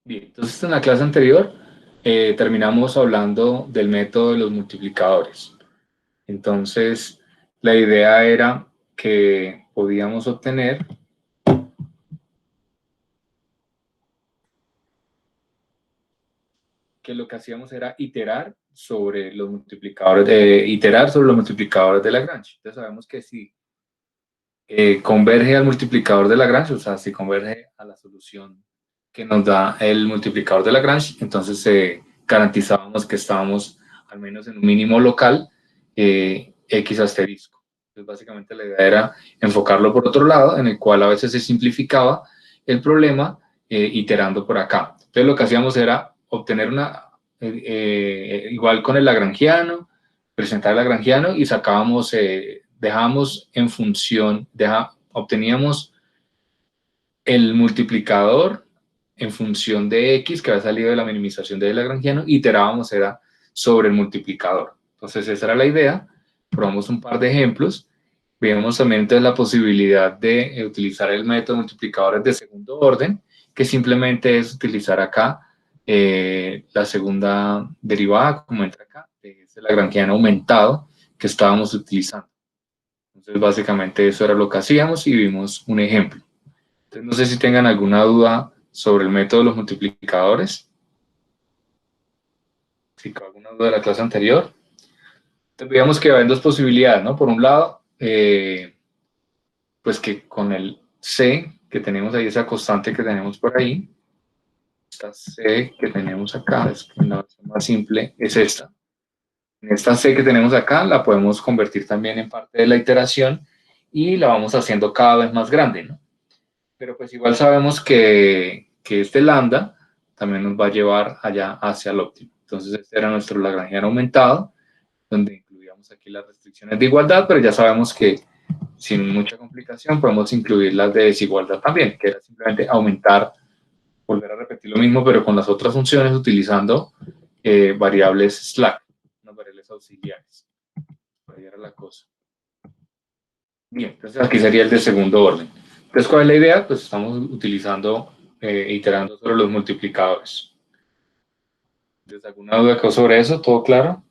Bien, entonces en la clase anterior terminamos hablando del método de los multiplicadores. Entonces, la idea era que podíamos obtener que lo que hacíamos era iterar sobre los multiplicadores de Lagrange. Entonces sabemos que si converge al multiplicador de Lagrange, o sea, si converge a la solución que nos da el multiplicador de Lagrange, entonces garantizábamos que estábamos al menos en un mínimo local X asterisco. Entonces, básicamente la idea era enfocarlo por otro lado, en el cual a veces se simplificaba el problema iterando por acá. Entonces, lo que hacíamos era obtener igual con el lagrangiano, presentar el lagrangiano y sacábamos, dejábamos en función, obteníamos el multiplicador en función de x que había salido de la minimización de lagrangiano, iterábamos era sobre el multiplicador. Entonces esa era la idea, probamos un par de ejemplos, vimos también entonces la posibilidad de utilizar el método de multiplicadores de segundo orden, que simplemente es utilizar acá la segunda derivada, como entra acá, es el lagrangiano aumentado que estábamos utilizando. Entonces básicamente eso era lo que hacíamos y vimos un ejemplo. Entonces, no sé si tengan alguna duda sobre el método de los multiplicadores, si con alguna duda de la clase anterior. Entonces, veíamos que hay dos posibilidades, ¿no? Por un lado, pues que con el C que tenemos ahí, esa constante que tenemos por ahí, esta C que tenemos acá, es la versión más simple, es esta. En esta C que tenemos acá la podemos convertir también en parte de la iteración y la vamos haciendo cada vez más grande, ¿no? Pero pues igual sabemos que este lambda también nos va a llevar allá hacia el óptimo. Entonces este era nuestro lagrangiano aumentado, donde incluíamos aquí las restricciones de igualdad, pero ya sabemos que sin mucha complicación podemos incluir las de desigualdad también, que era simplemente aumentar, volver a repetir lo mismo, pero con las otras funciones utilizando variables slack, unas variables auxiliares. Ahí era la cosa. Bien, entonces aquí sería el de segundo orden. Entonces, ¿cuál es la idea? Pues estamos utilizando, iterando sobre los multiplicadores. ¿Tienes alguna duda sobre eso? ¿Todo claro?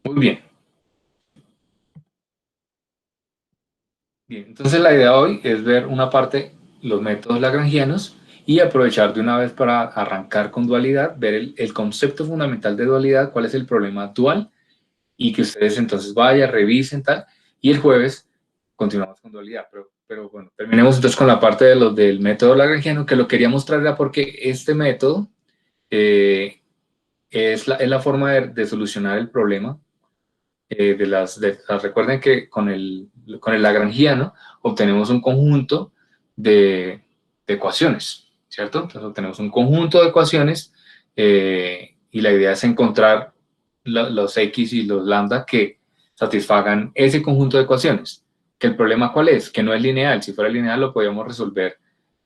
Muy bien. Bien, entonces la idea hoy es ver una parte, los métodos lagrangianos, y aprovechar de una vez para arrancar con dualidad, ver el concepto fundamental de dualidad, cuál es el problema dual, y que ustedes entonces vayan, revisen tal, y el jueves continuamos con dualidad, pero bueno, terminemos entonces con la parte de los del método lagrangiano, que lo quería mostrar era porque este método eh, es la forma de solucionar el problema recuerden que con el lagrangiano obtenemos un conjunto de ecuaciones, ¿cierto? Entonces obtenemos un conjunto de ecuaciones y la idea es encontrar los x y los lambda que satisfagan ese conjunto de ecuaciones. ¿Que el problema cuál es? Que no es lineal. Si fuera lineal lo podríamos resolver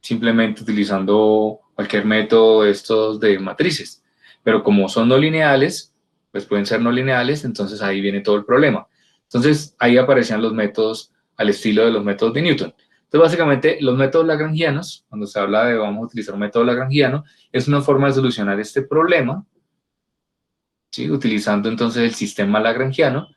simplemente utilizando cualquier método de estos de matrices. Pero como son no lineales, pues pueden ser no lineales, entonces ahí viene todo el problema. Entonces ahí aparecían los métodos al estilo de los métodos de Newton. Entonces básicamente los métodos lagrangianos, cuando se habla de vamos a utilizar un método lagrangiano, es una forma de solucionar este problema, ¿sí? Utilizando entonces el sistema lagrangiano,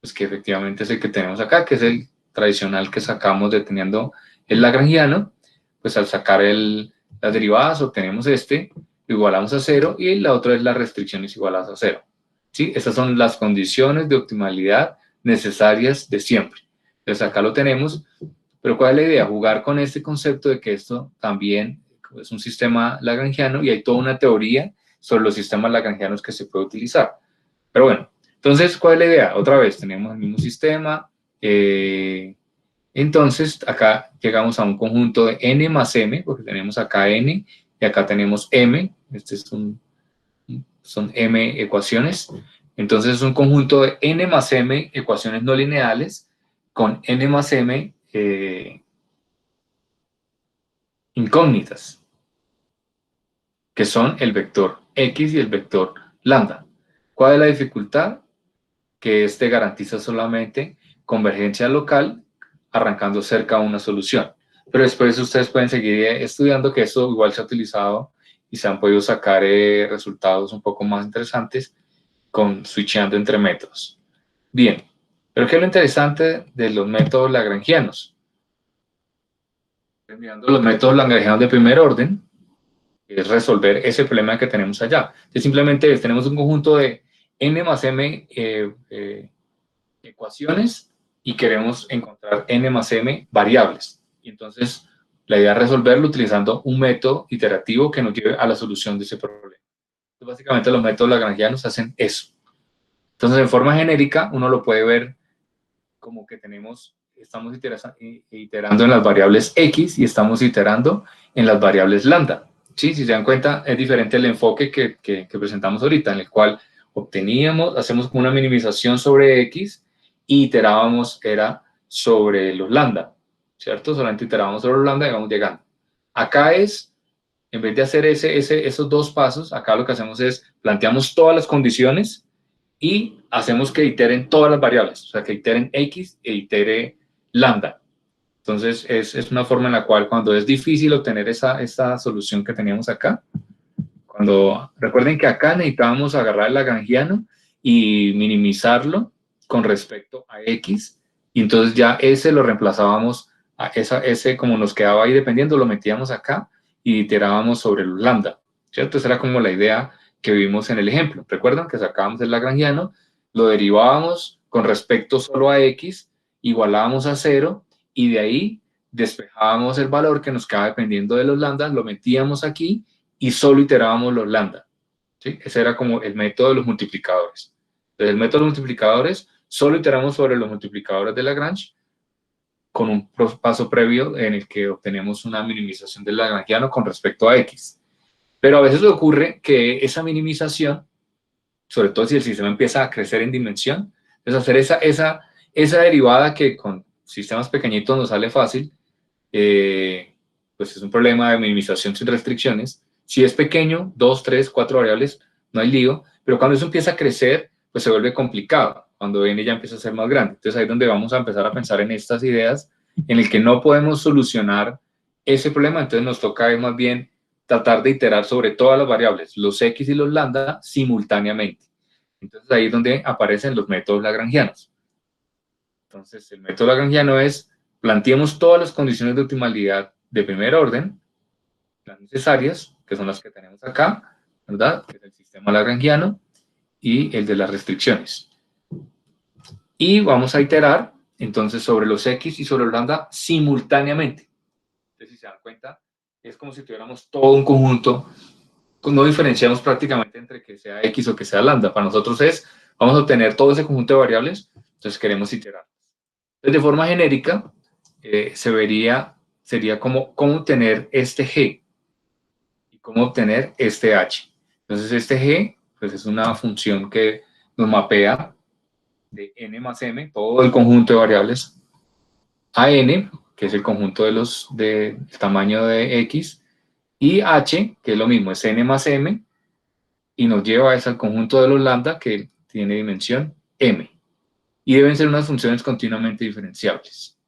pues que efectivamente es el que tenemos acá, que es el tradicional que sacamos deteniendo el lagrangiano, pues al sacar las derivadas obtenemos este, lo igualamos a cero y la otra es las restricciones igualadas a cero. ¿Sí? Estas son las condiciones de optimalidad necesarias de siempre. Entonces acá lo tenemos, pero ¿cuál es la idea? Jugar con este concepto de que esto también es un sistema lagrangiano y hay toda una teoría sobre los sistemas lagrangianos que se puede utilizar. Pero bueno, entonces, ¿cuál es la idea? Otra vez, tenemos el mismo sistema. Entonces, acá llegamos a un conjunto de n más m, porque tenemos acá n y acá tenemos m. Son m ecuaciones. Entonces, es un conjunto de n más m ecuaciones no lineales con n más m incógnitas, que son el vector x y el vector lambda. ¿Cuál es la dificultad? que este garantiza solamente convergencia local arrancando cerca a una solución. Pero después ustedes pueden seguir estudiando, que esto igual se ha utilizado y se han podido sacar resultados un poco más interesantes con switchando entre métodos. Bien, pero ¿qué es lo interesante de los métodos lagrangianos? Mirando los métodos lagrangianos de primer orden, es resolver ese problema que tenemos allá. Entonces, simplemente tenemos un conjunto de n más m ecuaciones y queremos encontrar n más m variables. Y entonces, la idea es resolverlo utilizando un método iterativo que nos lleve a la solución de ese problema. Entonces, básicamente, los métodos lagrangianos hacen eso. Entonces, en forma genérica, uno lo puede ver como que estamos iterando en las variables x y estamos iterando en las variables lambda. ¿Sí? Si se dan cuenta, es diferente el enfoque que presentamos ahorita, en el cual hacemos como una minimización sobre x y iterábamos era sobre los lambda, ¿cierto? Solamente iterábamos sobre los lambda y vamos llegando. Acá en vez de hacer esos dos pasos, acá lo que hacemos es planteamos todas las condiciones y hacemos que iteren todas las variables, o sea, que iteren x e itere lambda. Entonces, es una forma en la cual cuando es difícil obtener esta solución que teníamos acá, recuerden que acá necesitábamos agarrar el lagrangiano y minimizarlo con respecto a x, y entonces ya ese lo reemplazábamos, ese como nos quedaba ahí dependiendo, lo metíamos acá y iterábamos sobre los lambda, ¿cierto? Esa era como la idea que vimos en el ejemplo. Recuerdan que sacábamos el lagrangiano, lo derivábamos con respecto solo a x, igualábamos a 0, y de ahí despejábamos el valor que nos quedaba dependiendo de los lambda, lo metíamos aquí, y solo iterábamos los lambda. ¿Sí? Ese era como el método de los multiplicadores. Entonces, el método de los multiplicadores, solo iteramos sobre los multiplicadores de Lagrange, con un paso previo en el que obtenemos una minimización del lagrangiano con respecto a x. Pero a veces ocurre que esa minimización, sobre todo si el sistema empieza a crecer en dimensión, es hacer esa derivada que con sistemas pequeñitos nos sale fácil, pues es un problema de minimización sin restricciones. Si es pequeño, 2, 3, 4 variables, no hay lío, pero cuando eso empieza a crecer, pues se vuelve complicado, cuando n ya empieza a ser más grande. Entonces ahí es donde vamos a empezar a pensar en estas ideas, en el que no podemos solucionar ese problema, entonces nos toca más bien tratar de iterar sobre todas las variables, los x y los lambda, simultáneamente. Entonces ahí es donde aparecen los métodos lagrangianos. Entonces el método lagrangiano es, planteemos todas las condiciones de optimalidad de primer orden, las necesarias, que son las que tenemos acá, ¿verdad? Que es el sistema lagrangiano y el de las restricciones. Y vamos a iterar, entonces, sobre los x y sobre los lambda simultáneamente. Entonces, si se dan cuenta, es como si tuviéramos todo un conjunto, no diferenciamos prácticamente entre que sea x o que sea lambda. Para nosotros vamos a obtener todo ese conjunto de variables, entonces queremos iterar. Entonces, de forma genérica, sería como cómo obtener este g y cómo obtener este h. Entonces, este g, pues es una función que nos mapea de n más m, todo el conjunto de variables, a n, que es el conjunto del tamaño de x, y h, que es lo mismo, es n más m, y nos lleva a ese conjunto de los lambda que tiene dimensión m. Y deben ser unas funciones continuamente diferenciables.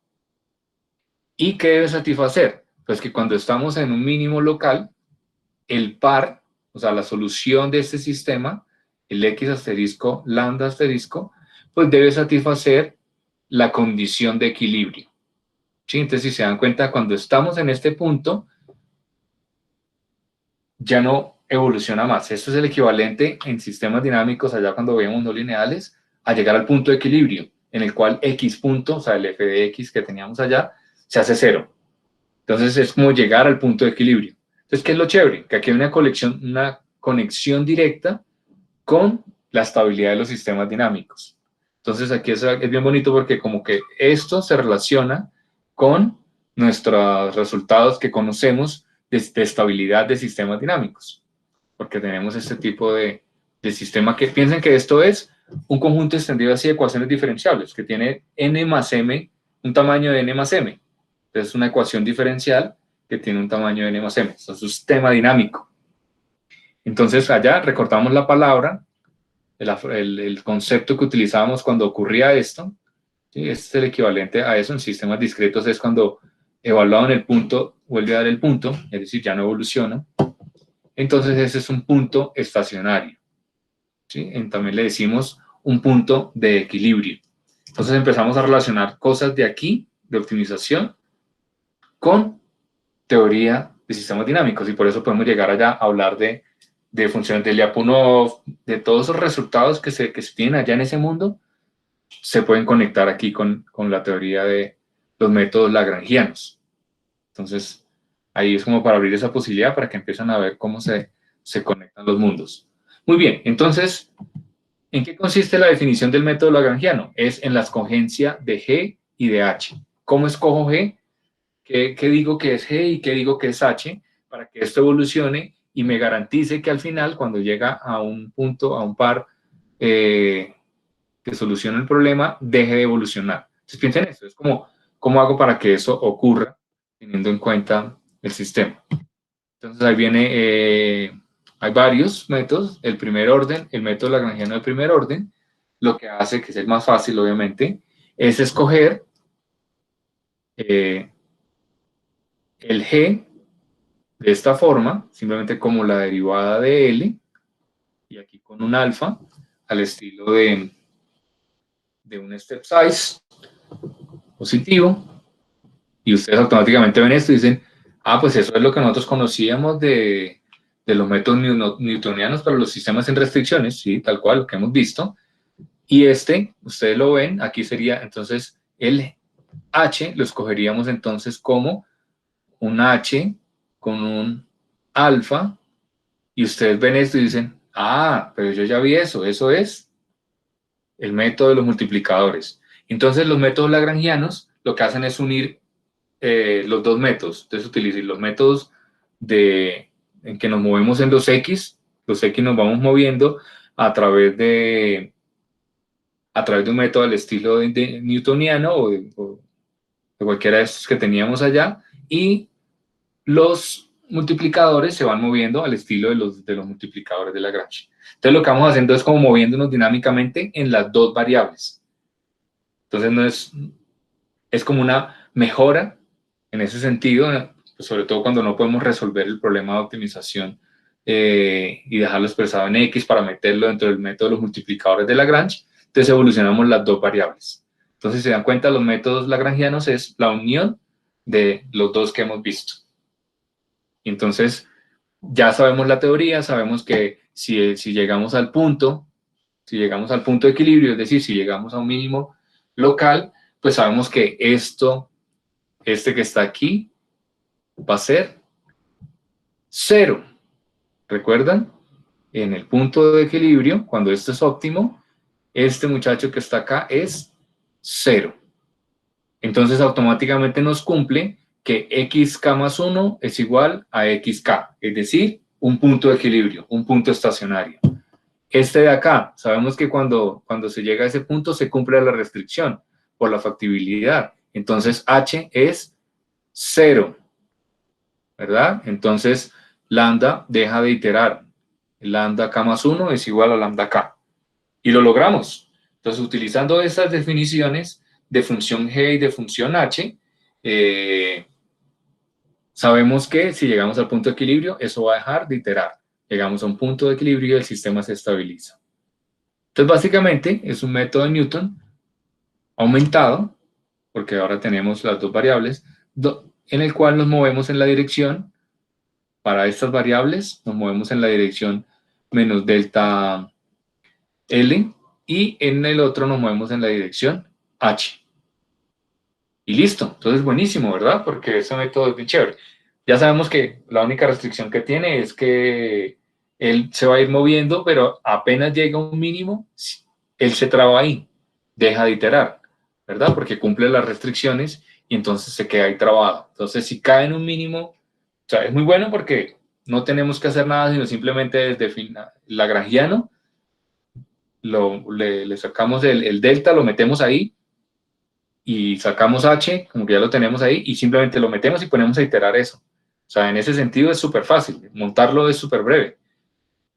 ¿Y qué debe satisfacer? Pues que cuando estamos en un mínimo local, el par, o sea, la solución de este sistema, el x asterisco, lambda asterisco, pues debe satisfacer la condición de equilibrio. ¿Sí? Entonces, si se dan cuenta, cuando estamos en este punto, ya no evoluciona más. Esto es el equivalente en sistemas dinámicos, allá cuando vemos no lineales, a llegar al punto de equilibrio, en el cual x punto, o sea, el f de x que teníamos allá, se hace 0. Entonces, es como llegar al punto de equilibrio. Entonces, ¿qué es lo chévere? Que aquí hay una conexión directa con la estabilidad de los sistemas dinámicos. Entonces, aquí es bien bonito porque como que esto se relaciona con nuestros resultados que conocemos de estabilidad de sistemas dinámicos. Porque tenemos este tipo de sistema que piensen que esto es un conjunto extendido así de ecuaciones diferenciables, que tiene n más m, un tamaño de n más m. Entonces, es una ecuación diferencial que tiene un tamaño de n más m. Esto es un sistema dinámico. Entonces, allá recortamos la palabra, el concepto que utilizábamos cuando ocurría esto, ¿sí? Este es el equivalente a eso en sistemas discretos, es cuando evaluado en el punto, vuelve a dar el punto, es decir, ya no evoluciona. Entonces ese es un punto estacionario, ¿sí? También le decimos un punto de equilibrio. Entonces empezamos a relacionar cosas de aquí, de optimización, con teoría de sistemas dinámicos, y por eso podemos llegar allá a hablar de funciones de Lyapunov, de todos esos resultados que se tienen allá en ese mundo, se pueden conectar aquí con la teoría de los métodos lagrangianos. Entonces, ahí es como para abrir esa posibilidad para que empiecen a ver cómo se conectan los mundos. Muy bien, entonces, ¿en qué consiste la definición del método lagrangiano? Es en la escogencia de G y de H. ¿Cómo escojo G? ¿Qué digo que es G y qué digo que es H? Para que esto evolucione y me garantice que al final, cuando llega a un punto, a un par que solucione el problema, deje de evolucionar. Entonces piensen en eso, es como, ¿cómo hago para que eso ocurra teniendo en cuenta el sistema? Entonces ahí viene, hay varios métodos. El primer orden, el método lagrangiano del primer orden, lo que hace, que es el más fácil obviamente, es escoger el G de esta forma, simplemente como la derivada de L, y aquí con un alfa, al estilo de un step size positivo, y ustedes automáticamente ven esto y dicen, ah, pues eso es lo que nosotros conocíamos de los métodos newtonianos para los sistemas en restricciones, sí, tal cual, lo que hemos visto. Y este, ustedes lo ven, aquí sería, entonces, el H lo escogeríamos entonces como un H con un alfa, y ustedes ven esto y dicen, ah, pero yo ya vi eso es el método de los multiplicadores. Entonces, los métodos lagrangianos lo que hacen es unir los dos métodos. Entonces utilicen los métodos en que nos movemos en los X nos vamos moviendo a través de un método al estilo de newtoniano o de cualquiera de estos que teníamos allá, y los multiplicadores se van moviendo al estilo de los multiplicadores de Lagrange. Entonces lo que vamos haciendo es como moviéndonos dinámicamente en las dos variables. Entonces es como una mejora en ese sentido, pues sobre todo cuando no podemos resolver el problema de optimización y dejarlo expresado en X para meterlo dentro del método de los multiplicadores de Lagrange. Entonces evolucionamos las dos variables. Entonces, si se dan cuenta, los métodos lagrangianos es la unión de los dos que hemos visto. Y entonces, ya sabemos la teoría, sabemos que si llegamos al punto, de equilibrio, es decir, si llegamos a un mínimo local, pues sabemos que este que está aquí, va a ser 0. ¿Recuerdan? En el punto de equilibrio, cuando esto es óptimo, este muchacho que está acá es 0. Entonces automáticamente nos cumple que xk más 1 es igual a xk, es decir, un punto de equilibrio, un punto estacionario. Este de acá, sabemos que cuando se llega a ese punto se cumple la restricción por la factibilidad. Entonces h es 0, ¿verdad? Entonces lambda deja de iterar. Lambda k más 1 es igual a lambda k. Y lo logramos. Entonces, utilizando estas definiciones de función g y de función h, sabemos que si llegamos al punto de equilibrio, eso va a dejar de iterar. Llegamos a un punto de equilibrio y el sistema se estabiliza. Entonces, básicamente, es un método de Newton aumentado, porque ahora tenemos las dos variables, en el cual nos movemos en la dirección, para estas variables, nos movemos en la dirección menos delta L, y en el otro nos movemos en la dirección H. Y listo. Entonces, buenísimo, ¿verdad? Porque ese método es bien chévere. Ya sabemos que la única restricción que tiene es que él se va a ir moviendo, pero apenas llega a un mínimo, él se traba ahí, deja de iterar, ¿verdad? Porque cumple las restricciones y entonces se queda ahí trabado. Entonces, si cae en un mínimo, o sea, es muy bueno porque no tenemos que hacer nada, sino simplemente desde lagrangiano, le sacamos el delta, lo metemos ahí y sacamos h, como que ya lo tenemos ahí, y simplemente lo metemos y ponemos a iterar eso. O sea, en ese sentido es súper fácil, montarlo es súper breve.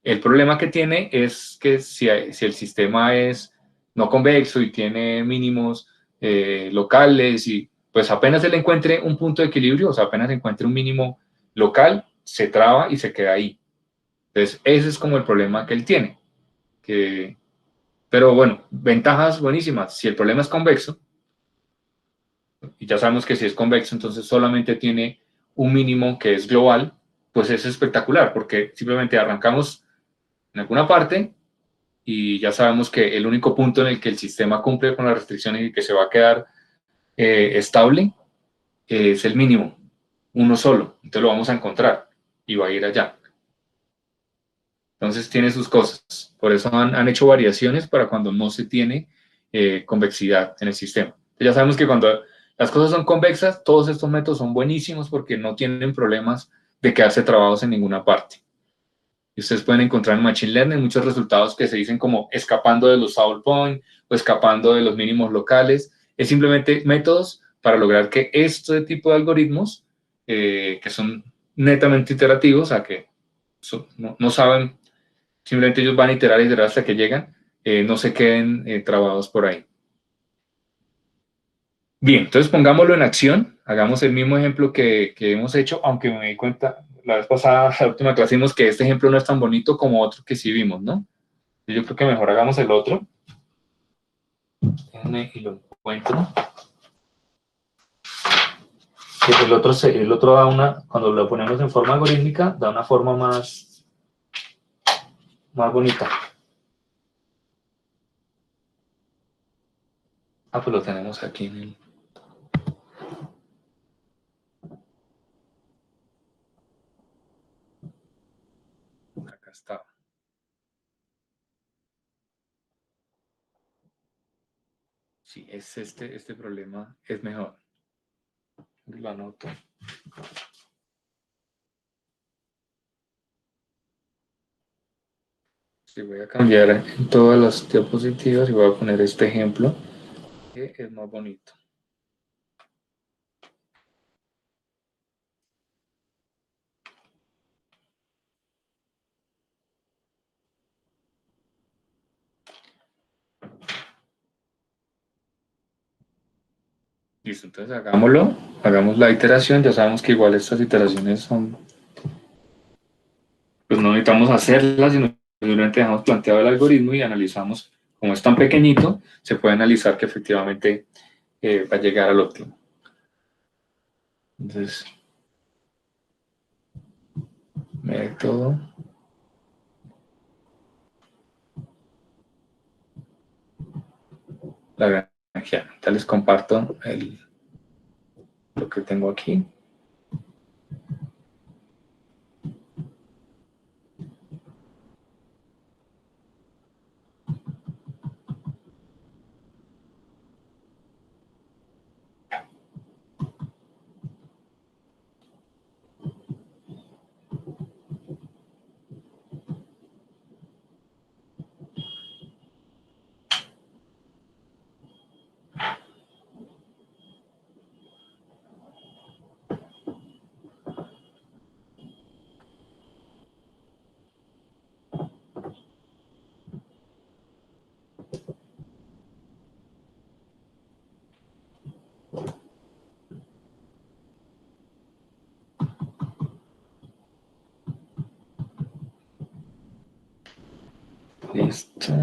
El problema que tiene es que si el sistema es no convexo y tiene mínimos locales y pues apenas se le encuentre un punto de equilibrio, o sea, apenas se encuentre un mínimo local, se traba y se queda ahí. Entonces, ese es como el problema que él tiene. Que, pero bueno, ventajas buenísimas. Si el problema es convexo, y ya sabemos que si es convexo, entonces solamente tiene un mínimo que es global, pues es espectacular, porque simplemente arrancamos en alguna parte y ya sabemos que el único punto en el que el sistema cumple con las restricciones y que se va a quedar estable es el mínimo, uno solo. Entonces lo vamos a encontrar y va a ir allá. Entonces tiene sus cosas. Por eso han hecho variaciones para cuando no se tiene convexidad en el sistema. Entonces ya sabemos que cuando las cosas son convexas, todos estos métodos son buenísimos porque no tienen problemas de quedarse trabados en ninguna parte. Y ustedes pueden encontrar en Machine Learning muchos resultados que se dicen como escapando de los saddle point o escapando de los mínimos locales. Es simplemente métodos para lograr que este tipo de algoritmos, que son netamente iterativos, o sea, que no saben, simplemente ellos van a iterar y iterar hasta que llegan, no se queden trabados por ahí. Bien, entonces pongámoslo en acción, hagamos el mismo ejemplo que hemos hecho, aunque me di cuenta la vez pasada, la última clase, vimos que este ejemplo no es tan bonito como otro que sí vimos, ¿no? Yo creo que mejor hagamos el otro. Déjenme y lo encuentro. El otro da una, cuando lo ponemos en forma algorítmica, da una forma más bonita. Ah, pues lo tenemos aquí en el... Acá está. Sí, es este problema es mejor. Lo anoto. Sí, voy a cambiar en todas las diapositivas y voy a poner este ejemplo que es más bonito. Listo, entonces hagámoslo, hagamos la iteración, ya sabemos que igual estas iteraciones son, pues no necesitamos hacerlas, sino simplemente dejamos planteado el algoritmo y analizamos, como es tan pequeñito, se puede analizar que efectivamente va a llegar al óptimo. Entonces, método. La granjera. Entonces les comparto lo que tengo aquí. Listo.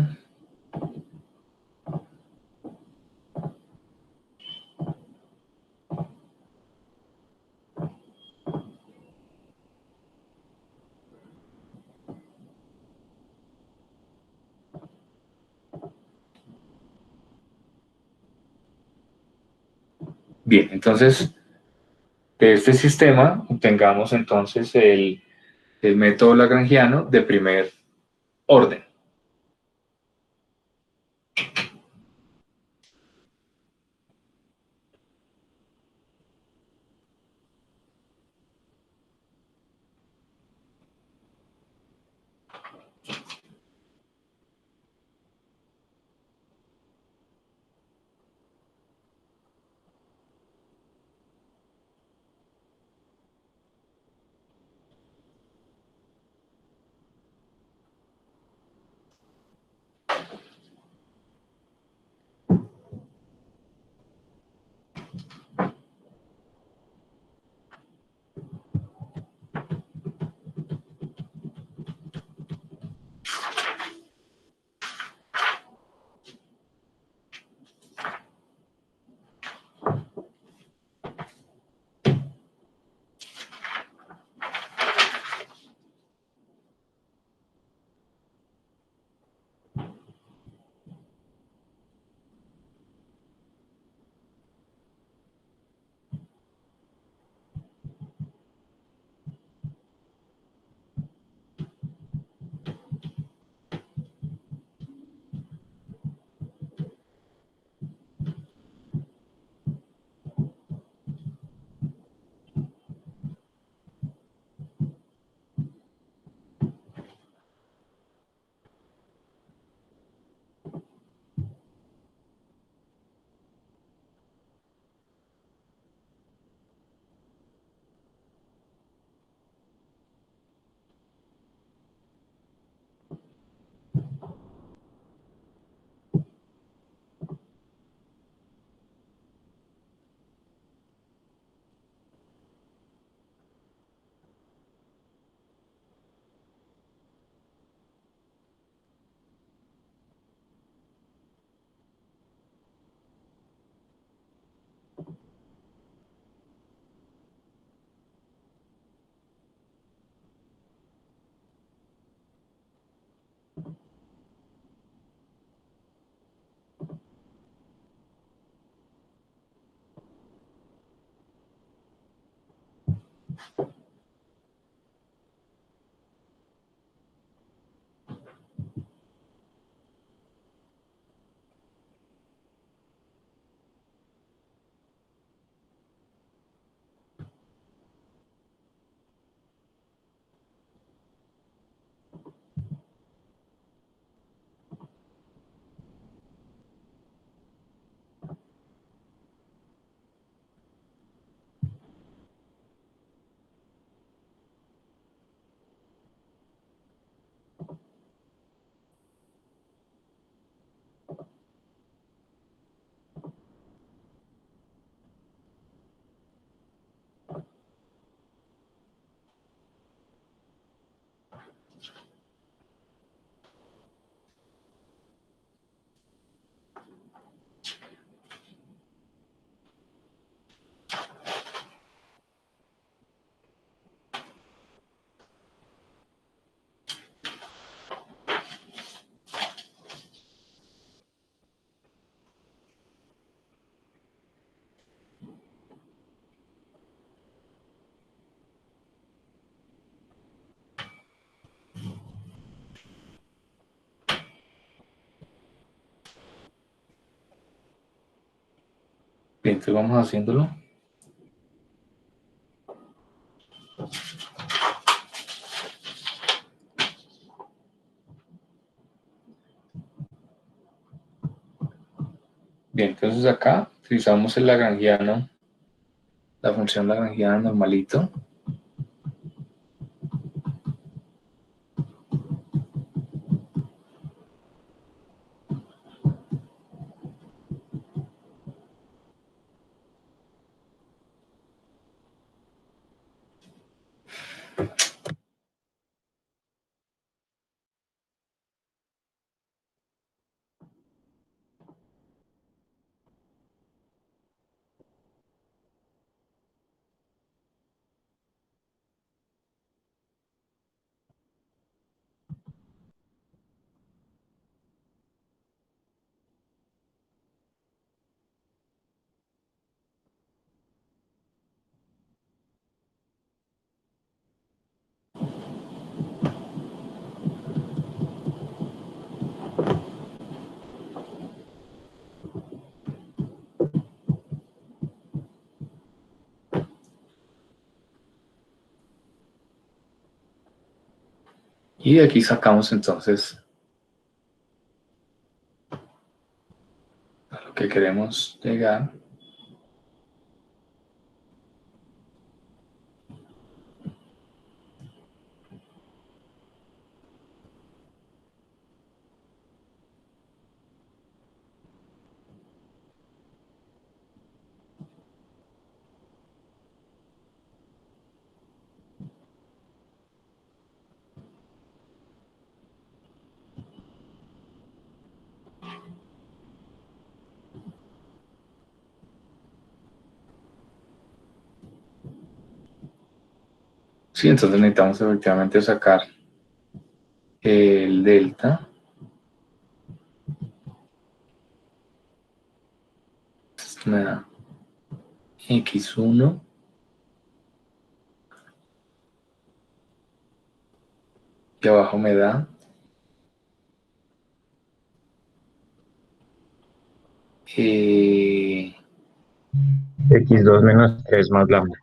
Bien, entonces de este sistema obtengamos entonces el método lagrangiano de primer orden. Bien, entonces vamos haciéndolo. Bien, entonces acá utilizamos el lagrangiano, la función lagrangiana normalito. Y de aquí sacamos entonces a lo que queremos llegar. Sí, entonces necesitamos efectivamente sacar el delta. Esto me da x1 y abajo me da X2 menos 3 más lambda.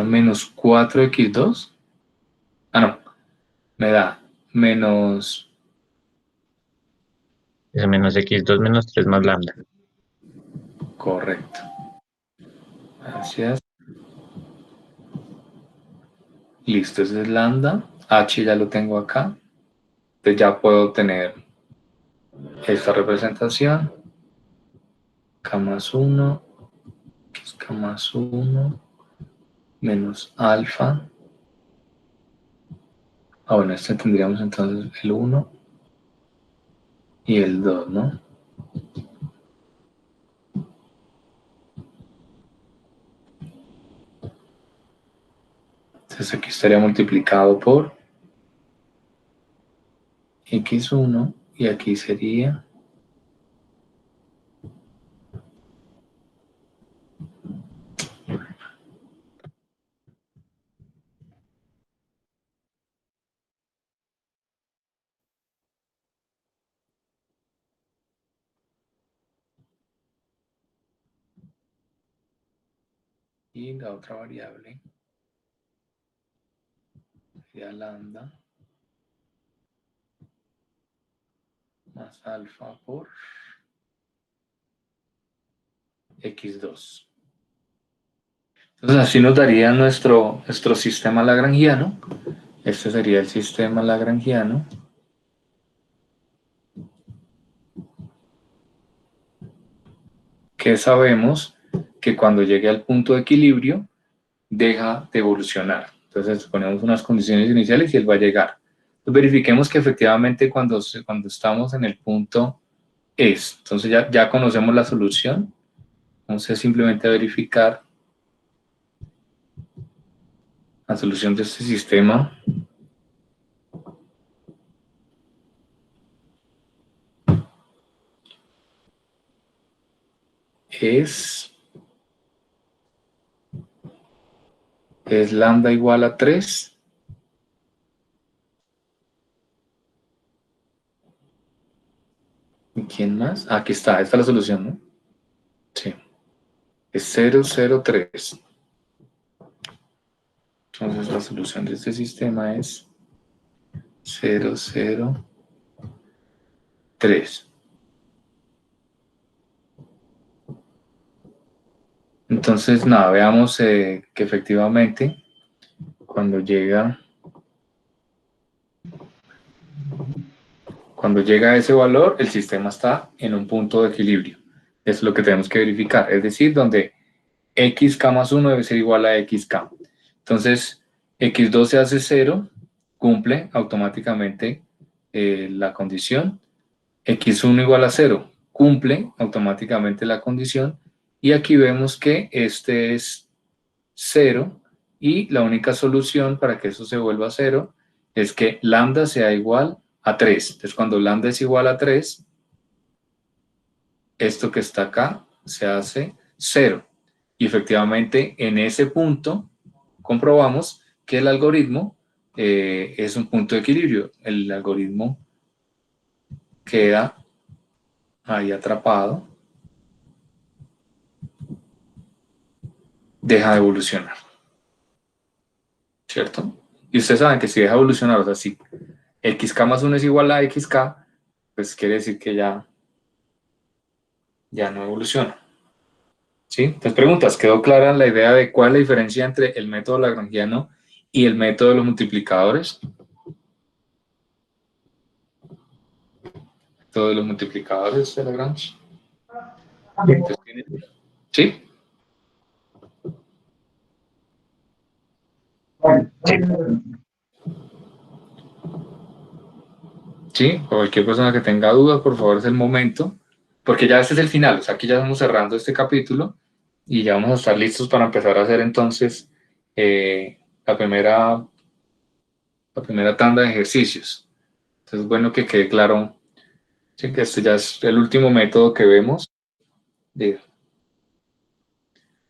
menos 4x2. Ah, no, me da menos, Es menos X2 menos 3 más lambda. correcto. Gracias. Listo, ese es lambda. H ya lo tengo acá. Entonces ya puedo tener esta representación. K más 1, que es K más 1, menos alfa. Ah, bueno, este tendríamos entonces el 1 y el 2, ¿no? Entonces aquí estaría multiplicado por x1 y aquí sería y la otra variable sería lambda más alfa por x2. Entonces así nos daría nuestro sistema lagrangiano. Este sería el sistema lagrangiano. Que sabemos que cuando llegue al punto de equilibrio deja de evolucionar. Entonces ponemos unas condiciones iniciales y él va a llegar. Entonces, verifiquemos que efectivamente cuando estamos en el punto es. Entonces ya conocemos la solución. Entonces simplemente verificar la solución de este sistema es lambda igual a 3 ¿Y quién más? Aquí está, esta es la solución, ¿no? Sí. Es 003. Entonces la solución de este sistema es 003. Entonces, nada, veamos que efectivamente cuando llega a ese valor, el sistema está en un punto de equilibrio. Eso es lo que tenemos que verificar. Es decir, donde xk más 1 debe ser igual a xk. Entonces, x2 se hace 0, cumple automáticamente la condición. x1 igual a 0, cumple automáticamente la condición. Y aquí vemos que este es 0 y la única solución para que eso se vuelva 0 es que lambda sea igual a 3. Entonces, cuando lambda es igual a 3, esto que está acá se hace 0. Y efectivamente, en ese punto, comprobamos que el algoritmo es un punto de equilibrio. El algoritmo queda ahí atrapado, deja de evolucionar, ¿cierto? Y ustedes saben que si deja de evolucionar, o sea, si xk más 1 es igual a xk, pues quiere decir que ya no evoluciona. ¿Sí? Entonces preguntas, ¿quedó clara la idea de cuál es la diferencia entre el método lagrangiano y el método de los multiplicadores? Método de los multiplicadores de Lagrange. ¿Sí? Sí, cualquier persona que tenga dudas, por favor, es el momento, porque ya este es el final, o sea, aquí ya estamos cerrando este capítulo y ya vamos a estar listos para empezar a hacer entonces la primera tanda de ejercicios. Entonces, es bueno que quede claro, sí, que este ya es el último método que vemos.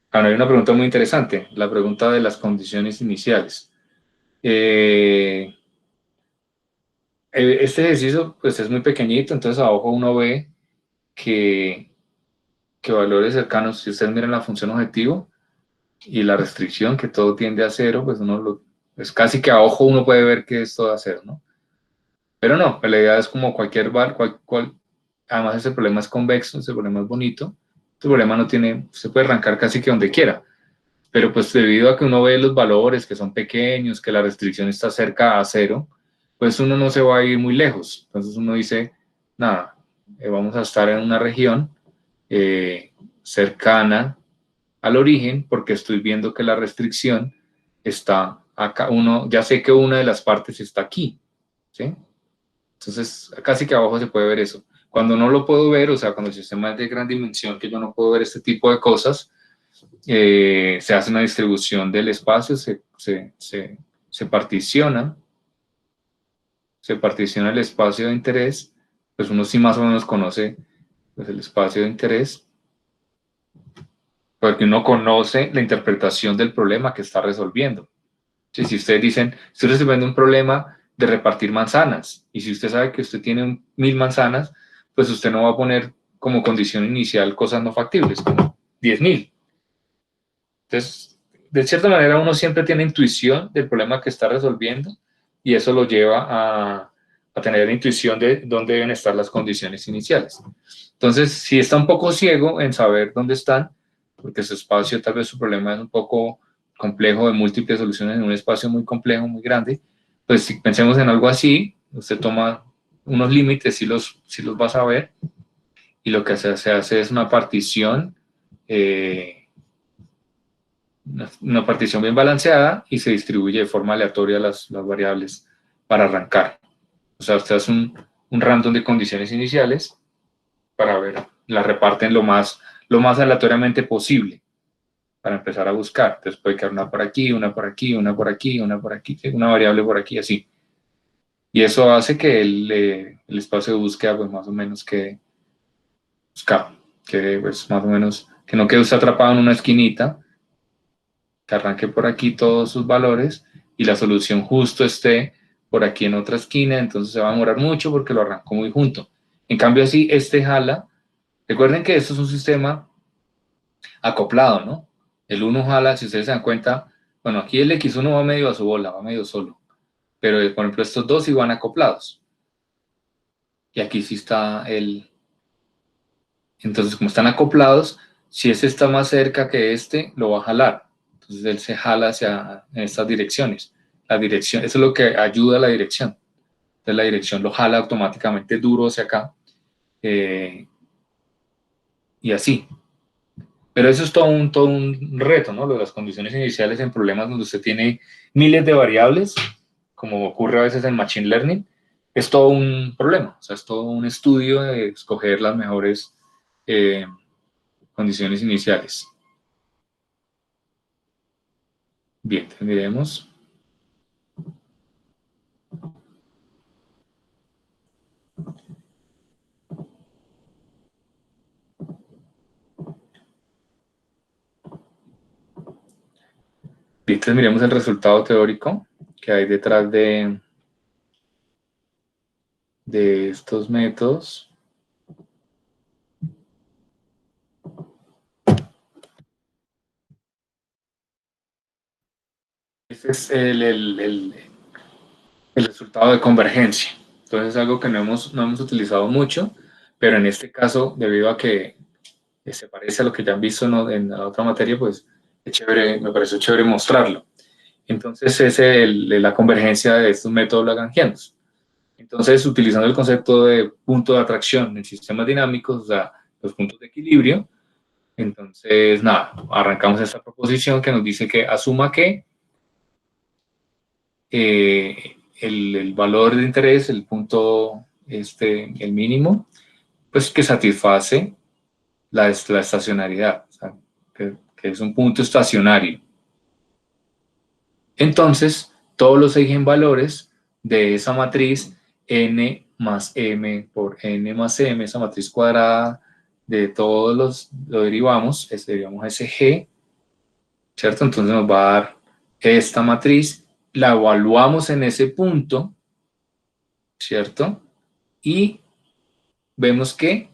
Ahora hay una pregunta muy interesante, la pregunta de las condiciones iniciales. Este ejercicio pues es muy pequeñito, entonces abajo uno ve que valores cercanos, si ustedes miran la función objetivo y la restricción, que todo tiende a cero, pues pues casi que a ojo uno puede ver que es todo a cero, ¿no? Pero no, la idea es como cualquier además ese problema es convexo, ese problema es bonito, este problema no tiene, se puede arrancar casi que donde quiera, pero pues debido a que uno ve los valores que son pequeños, que la restricción está cerca a cero, pues uno no se va a ir muy lejos, entonces uno dice, nada, vamos a estar en una región cercana al origen porque estoy viendo que la restricción está acá, ya sé que una de las partes está aquí, ¿sí? Entonces, casi que abajo se puede ver eso. Cuando no lo puedo ver, o sea, cuando el sistema es de gran dimensión, que yo no puedo ver este tipo de cosas, se hace una distribución del espacio, se particiona el espacio de interés, pues uno sí más o menos conoce pues, el espacio de interés, porque uno conoce la interpretación del problema que está resolviendo. Si ustedes dicen, estoy resolviendo un problema de repartir manzanas, y si usted sabe que usted tiene 1000 manzanas, pues usted no va a poner como condición inicial cosas no factibles, como 10.000. Entonces, de cierta manera, uno siempre tiene intuición del problema que está resolviendo, y eso lo lleva a tener intuición de dónde deben estar las condiciones iniciales. Entonces, si está un poco ciego en saber dónde están, porque su espacio, tal vez su problema es un poco complejo, de múltiples soluciones en un espacio muy complejo, muy grande, pues si pensemos en algo así, usted toma unos límites, si los va a saber, y lo que se hace es una partición, una partición bien balanceada, y se distribuye de forma aleatoria las variables para arrancar. O sea, usted hace un random de condiciones iniciales para ver, la reparten lo más aleatoriamente posible para empezar a buscar. Entonces puede quedar una por aquí, una por aquí, una por aquí, una por aquí, una variable por aquí, así. Y eso hace que el espacio de búsqueda pues más o menos quede buscado, que pues más o menos, que no quede usted atrapado en una esquinita, que arranque por aquí todos sus valores y la solución justo esté por aquí en otra esquina, entonces se va a demorar mucho porque lo arrancó muy junto. En cambio así, este jala. Recuerden que esto es un sistema acoplado, ¿no? El uno jala, si ustedes se dan cuenta, bueno, aquí el X1 va medio a su bola, va medio solo, pero por ejemplo estos dos sí van acoplados. Y aquí sí está el... Entonces, como están acoplados, si este está más cerca que este, lo va a jalar. Entonces él se jala hacia en estas direcciones. La dirección, eso es lo que ayuda a la dirección. Entonces la dirección lo jala automáticamente duro hacia acá. Y así. Pero eso es todo un reto, ¿no? Lo de las condiciones iniciales en problemas donde usted tiene miles de variables, como ocurre a veces en Machine Learning, es todo un problema. O sea, es todo un estudio de escoger las mejores eh, condiciones iniciales. Bien, tendremos. Bien, entonces miremos el resultado teórico que hay detrás de estos métodos. Este es el resultado de convergencia. Entonces es algo que no hemos utilizado mucho, pero en este caso, debido a que se parece a lo que ya han visto en la otra materia, pues es chévere, me pareció chévere mostrarlo. Entonces es la convergencia de estos métodos lagrangianos. Entonces, utilizando el concepto de punto de atracción en sistemas dinámicos, o sea, los puntos de equilibrio, entonces, nada, arrancamos esta proposición que nos dice que asuma que el valor de interés, el punto, el mínimo, pues que satisface la estacionariedad, o sea, que es un punto estacionario. Entonces, todos los eigenvalores de esa matriz n más m por n más m, esa matriz cuadrada de todos lo derivamos ese g, ¿cierto? Entonces nos va a dar esta matriz, la evaluamos en ese punto, ¿cierto? Y vemos que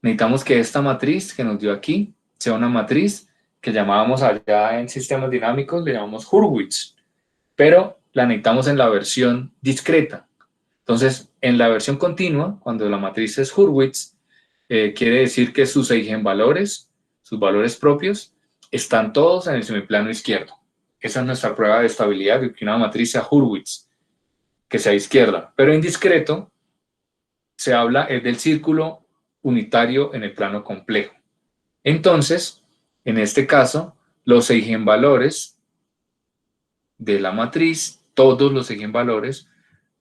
necesitamos que esta matriz que nos dio aquí sea una matriz que llamábamos allá en sistemas dinámicos, le llamamos Hurwitz, pero la necesitamos en la versión discreta. Entonces, en la versión continua, cuando la matriz es Hurwitz, quiere decir que sus eigenvalores, sus valores propios, están todos en el semiplano izquierdo. Esa es nuestra prueba de estabilidad de que una matriz sea Hurwitz, que sea izquierda. Pero en discreto se habla del círculo unitario en el plano complejo. Entonces, en este caso, los eigenvalores de la matriz, todos los eigenvalores,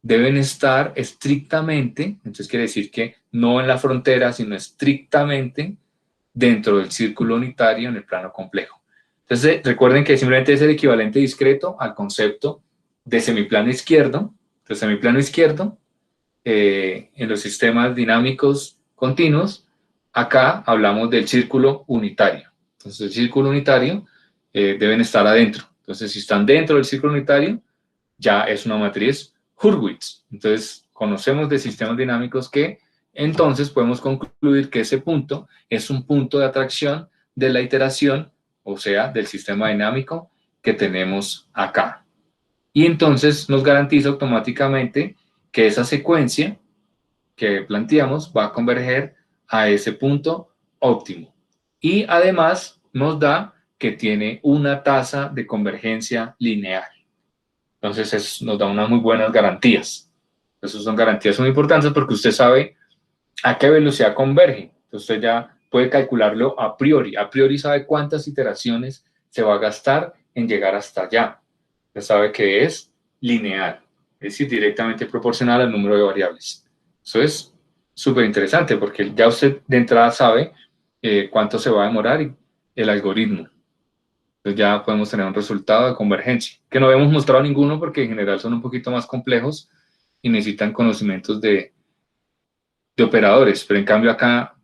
deben estar estrictamente, entonces quiere decir que no en la frontera, sino estrictamente dentro del círculo unitario en el plano complejo. Entonces, recuerden que simplemente es el equivalente discreto al concepto de semiplano izquierdo. Entonces, semiplano izquierdo, en los sistemas dinámicos continuos, acá hablamos del círculo unitario. Entonces, el círculo unitario deben estar adentro. Entonces, si están dentro del círculo unitario, ya es una matriz Hurwitz. Entonces, conocemos de sistemas dinámicos que entonces podemos concluir que ese punto es un punto de atracción de la iteración, o sea, del sistema dinámico que tenemos acá. Y entonces nos garantiza automáticamente que esa secuencia que planteamos va a converger a ese punto óptimo. Y además nos da que tiene una tasa de convergencia lineal. Entonces nos da unas muy buenas garantías. Esas son garantías muy importantes porque usted sabe a qué velocidad converge. Entonces usted ya puede calcularlo a priori. A priori sabe cuántas iteraciones se va a gastar en llegar hasta allá. Usted sabe que es lineal, es decir, directamente proporcional al número de variables. Eso es súper interesante porque ya usted de entrada sabe cuánto se va a demorar el algoritmo. Entonces ya podemos tener un resultado de convergencia, que no hemos mostrado ninguno porque en general son un poquito más complejos y necesitan conocimientos de operadores, pero en cambio acá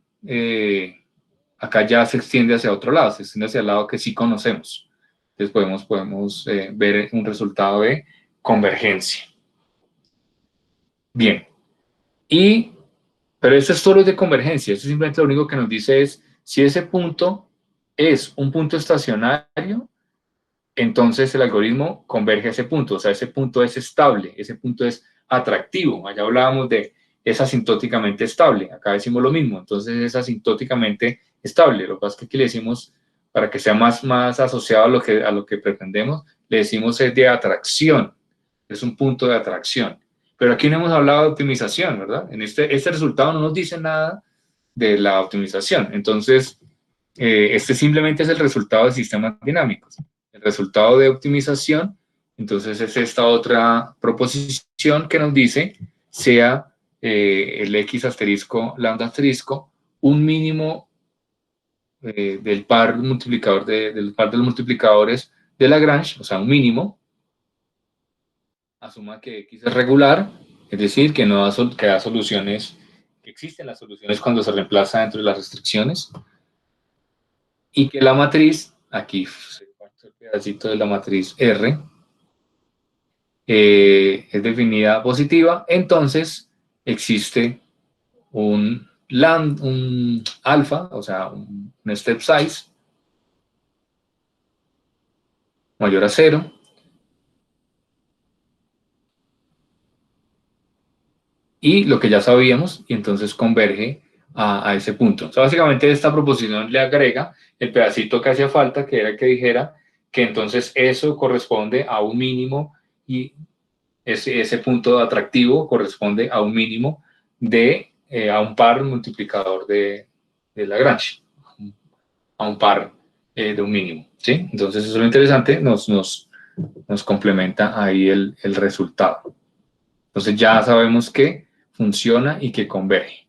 ya se extiende hacia otro lado, se extiende hacia el lado que sí conocemos. Entonces podemos ver un resultado de convergencia. Bien, y Pero este es solo de convergencia. Este simplemente lo único que nos dice es si ese punto es un punto estacionario, entonces el algoritmo converge a ese punto. O sea, ese punto es estable, ese punto es atractivo. Allá hablábamos de es asintóticamente estable. Acá decimos lo mismo. Entonces es asintóticamente estable. Lo que pasa es que aquí le decimos, para que sea más asociado a lo que pretendemos, le decimos es de atracción. Es un punto de atracción. Pero aquí no hemos hablado de optimización, ¿verdad? En este resultado no nos dice nada de la optimización. Entonces, este simplemente es el resultado de sistemas dinámicos. El resultado de optimización, entonces es esta otra proposición que nos dice sea el x asterisco lambda asterisco un mínimo del par multiplicador del par de los multiplicadores de Lagrange, o sea, un mínimo. Asuma que X es regular, es decir, que, no da, que da soluciones, que existen las soluciones cuando se reemplaza dentro de las restricciones, y que la matriz, aquí se parte el pedacito de la matriz R, es definida positiva, entonces existe un alfa, o sea, un step size mayor a cero, y lo que ya sabíamos, y entonces converge a ese punto. O sea, básicamente esta proposición le agrega el pedacito que hacía falta, que era que dijera que entonces eso corresponde a un mínimo y ese punto atractivo corresponde a un mínimo a un par multiplicador de Lagrange, a un par de un mínimo. ¿Sí? Entonces eso es lo interesante, nos complementa ahí el resultado. Entonces ya sabemos que funciona y que converge.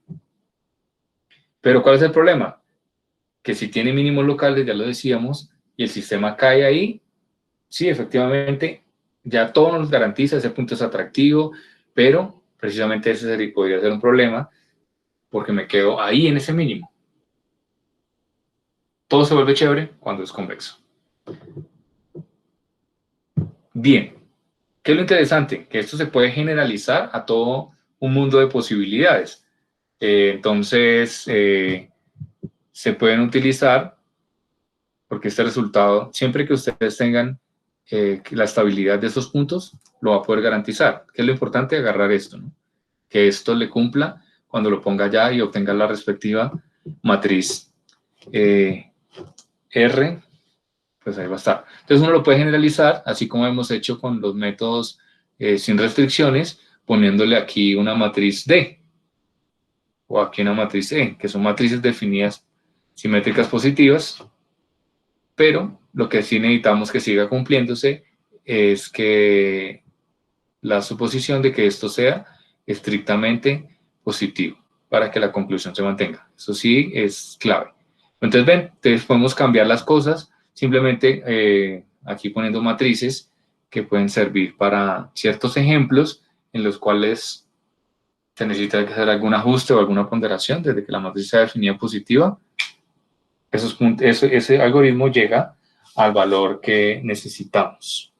Pero ¿cuál es el problema? Que si tiene mínimos locales, ya lo decíamos, y el sistema cae ahí, sí, efectivamente, ya todo nos garantiza, ese punto es atractivo, pero precisamente ese podría ser un problema porque me quedo ahí en ese mínimo. Todo se vuelve chévere cuando es convexo. Bien, ¿qué es lo interesante? Que esto se puede generalizar a todo un mundo de posibilidades. Entonces, se pueden utilizar porque este resultado, siempre que ustedes tengan la estabilidad de esos puntos, lo va a poder garantizar. ¿Qué es lo importante? Agarrar esto, ¿no? Que esto le cumpla cuando lo ponga allá y obtenga la respectiva matriz R, pues ahí va a estar. Entonces uno lo puede generalizar, así como hemos hecho con los métodos sin restricciones, poniéndole aquí una matriz D o aquí una matriz E, que son matrices definidas simétricas positivas, pero lo que sí necesitamos que siga cumpliéndose es que la suposición de que esto sea estrictamente positivo para que la conclusión se mantenga. Eso sí es clave. Entonces, ven, entonces podemos cambiar las cosas simplemente aquí poniendo matrices que pueden servir para ciertos ejemplos en los cuales se necesita hacer algún ajuste o alguna ponderación desde que la matriz sea definida positiva. Ese algoritmo llega al valor que necesitamos.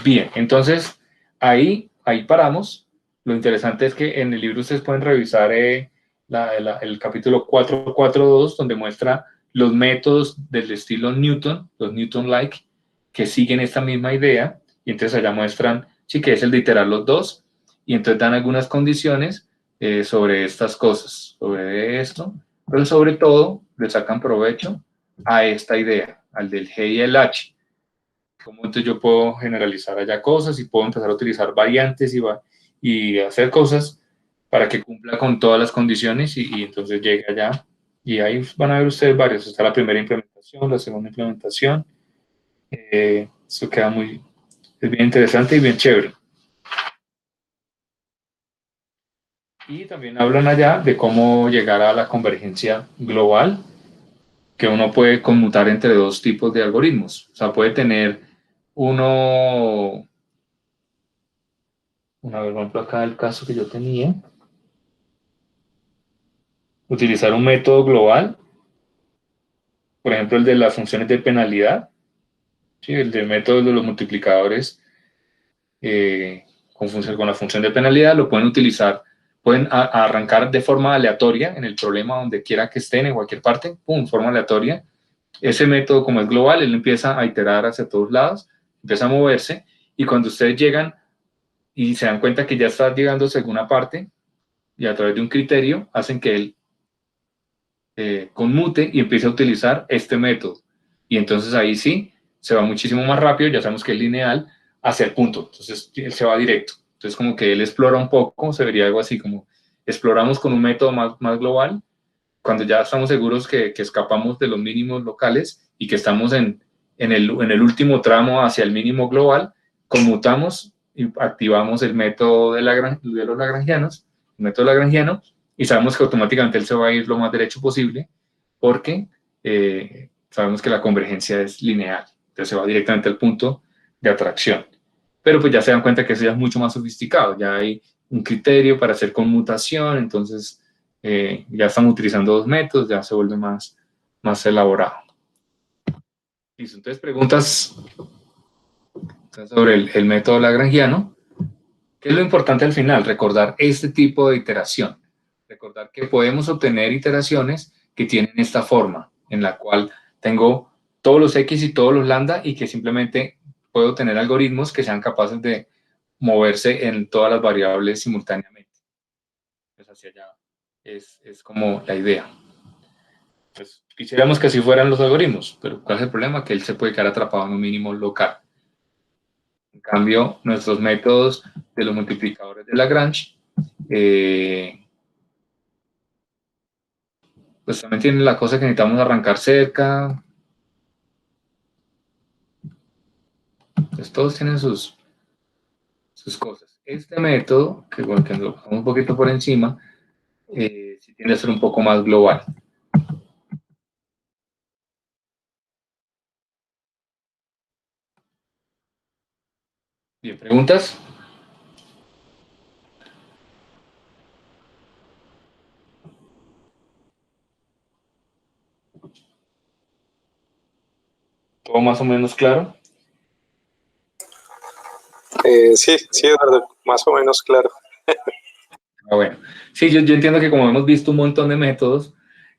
Bien, entonces ahí paramos. Lo interesante es que en el libro ustedes pueden revisar el capítulo 442, donde muestra los métodos del estilo Newton, los Newton-like, que siguen esta misma idea, y entonces allá muestran, sí, que es el de iterar los dos, y entonces dan algunas condiciones sobre estas cosas, sobre esto, pero sobre todo le sacan provecho a esta idea, al del G y el H. Cómo entonces yo puedo generalizar allá cosas y puedo empezar a utilizar variantes y hacer cosas para que cumpla con todas las condiciones y entonces llegue allá. Y ahí van a ver ustedes varios. Está la primera implementación, la segunda implementación. Eso queda es bien interesante y bien chévere. Y también hablan allá de cómo llegar a la convergencia global, que uno puede conmutar entre dos tipos de algoritmos. O sea, puede tener uno, una vez, por ejemplo, acá el caso que yo tenía, utilizar un método global, por ejemplo, el de las funciones de penalidad, ¿sí? El del método de los multiplicadores con la función de penalidad, lo pueden utilizar, pueden arrancar de forma aleatoria en el problema donde quiera que estén, en cualquier parte, pum, forma aleatoria. Ese método, como es global, él empieza a iterar hacia todos lados, empieza a moverse, y cuando ustedes llegan y se dan cuenta que ya está llegando a alguna parte, y a través de un criterio, hacen que él conmute y empiece a utilizar este método. Y entonces ahí sí, se va muchísimo más rápido, ya sabemos que es lineal, hacia el punto. Entonces él se va directo. Entonces como que él explora un poco, se vería algo así como exploramos con un método más global, cuando ya estamos seguros que escapamos de los mínimos locales y que estamos en el último tramo hacia el mínimo global, conmutamos y activamos el método de los lagrangianos, el método lagrangiano, y sabemos que automáticamente él se va a ir lo más derecho posible porque sabemos que la convergencia es lineal, entonces se va directamente al punto de atracción. Pero pues ya se dan cuenta que eso ya es mucho más sofisticado, ya hay un criterio para hacer conmutación, entonces ya estamos utilizando dos métodos, ya se vuelve más elaborado. Listo, entonces preguntas sobre el método lagrangiano. ¿Qué es lo importante al final? Recordar este tipo de iteración. Recordar que podemos obtener iteraciones que tienen esta forma, en la cual tengo todos los X y todos los lambda y que simplemente puedo tener algoritmos que sean capaces de moverse en todas las variables simultáneamente. Pues hacia allá es como la idea. Pues quisiéramos que así fueran los algoritmos, pero ¿cuál es el problema? Que él se puede quedar atrapado en un mínimo local. En cambio, nuestros métodos de los multiplicadores de Lagrange, pues también tienen la cosa que necesitamos arrancar cerca. Pues todos tienen sus cosas. Este método, que bueno, que lo pasamos un poquito por encima, sí tiende a ser un poco más global. Bien, ¿preguntas? ¿Todo más o menos claro? Sí, Eduardo, más o menos claro. Bueno, sí, yo entiendo que como hemos visto un montón de métodos,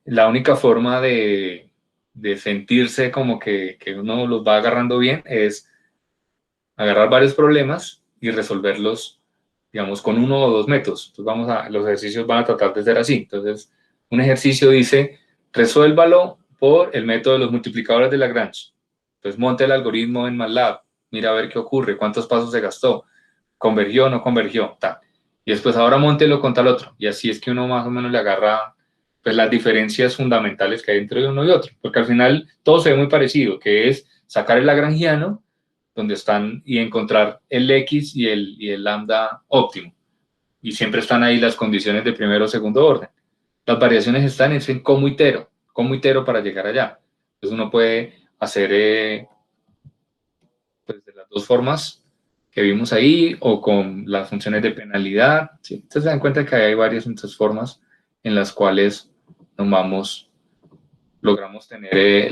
la única forma de sentirse como que uno los va agarrando bien es agarrar varios problemas y resolverlos, digamos, con uno o dos métodos. Entonces los ejercicios van a tratar de ser así. Entonces, un ejercicio dice, resuélvalo por el método de los multiplicadores de Lagrange. Entonces, monte el algoritmo en MATLAB, mira a ver qué ocurre, cuántos pasos se gastó, convergió o no convergió, tal. Y después ahora móntelo con tal otro. Y así es que uno más o menos le agarra pues, las diferencias fundamentales que hay entre uno y otro. Porque al final todo se ve muy parecido, que es sacar el lagrangiano, donde están, y encontrar el X y el lambda óptimo. Y siempre están ahí las condiciones de primero o segundo orden. Las variaciones están en cómo itero para llegar allá. Entonces uno puede hacer pues, de las dos formas que vimos ahí, o con las funciones de penalidad. ¿Sí? Entonces se dan cuenta que hay varias formas en las cuales logramos tener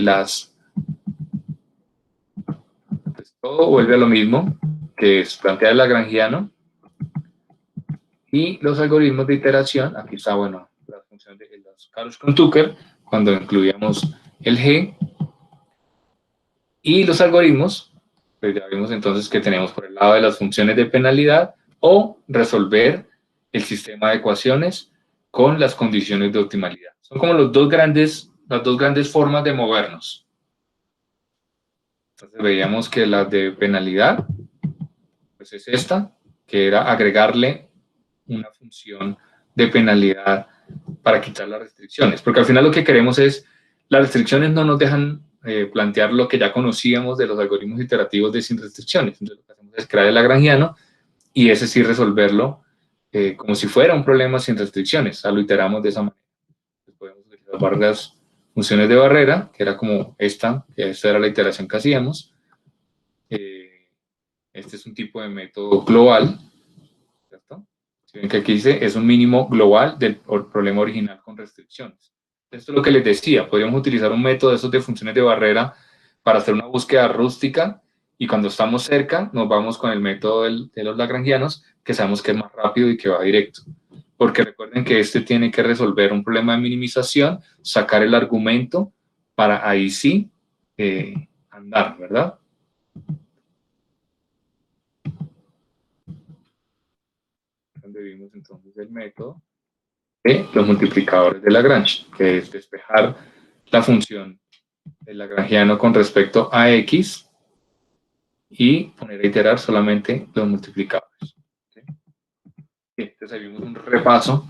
pues todo vuelve a lo mismo, que es plantear el lagrangiano, y los algoritmos de iteración. Aquí está, bueno, la función de los Karush-Tucker, cuando incluíamos el G, y los algoritmos, pues ya vimos entonces que tenemos por el lado de las funciones de penalidad, o resolver el sistema de ecuaciones con las condiciones de optimalidad. Son como las dos grandes formas de movernos. Entonces veíamos que la de penalidad, pues es esta, que era agregarle una función de penalidad para quitar las restricciones, porque al final lo que queremos es, las restricciones no nos dejan plantear lo que ya conocíamos de los algoritmos iterativos de sin restricciones. Entonces lo que hacemos es crear el lagrangiano y ese sí resolverlo como si fuera un problema sin restricciones. O sea, lo iteramos de esa manera. Entonces podemos utilizar varias funciones de barrera, que era como esta, que esta era la iteración que hacíamos. Este es un tipo de método global, ¿cierto? Si ven que aquí dice, es un mínimo global del problema original con restricciones. Esto es lo que les decía, podríamos utilizar un método de esos de funciones de barrera para hacer una búsqueda rústica y cuando estamos cerca nos vamos con el método de los lagrangianos, que sabemos que es más rápido y que va directo. Porque recuerden que este tiene que resolver un problema de minimización, sacar el argumento para ahí sí andar, ¿verdad? Donde vimos entonces el método de los multiplicadores de Lagrange, que es despejar la función del lagrangiano con respecto a x y poner a iterar solamente los multiplicadores. ¿Sí? Entonces ahí vimos un repaso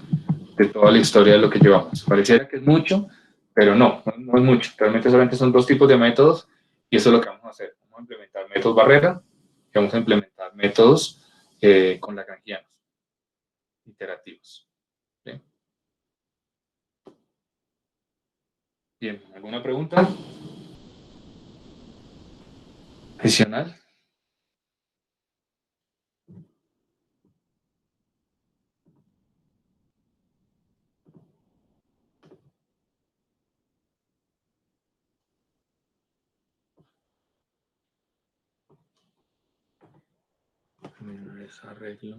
de toda la historia de lo que llevamos. Pareciera que es mucho, pero no es mucho. Realmente solamente son dos tipos de métodos y eso es lo que vamos a hacer. Vamos a implementar métodos barrera y vamos a implementar métodos con lagrangianos iterativos. ¿Sí? Bien, ¿alguna pregunta adicional? Arreglo.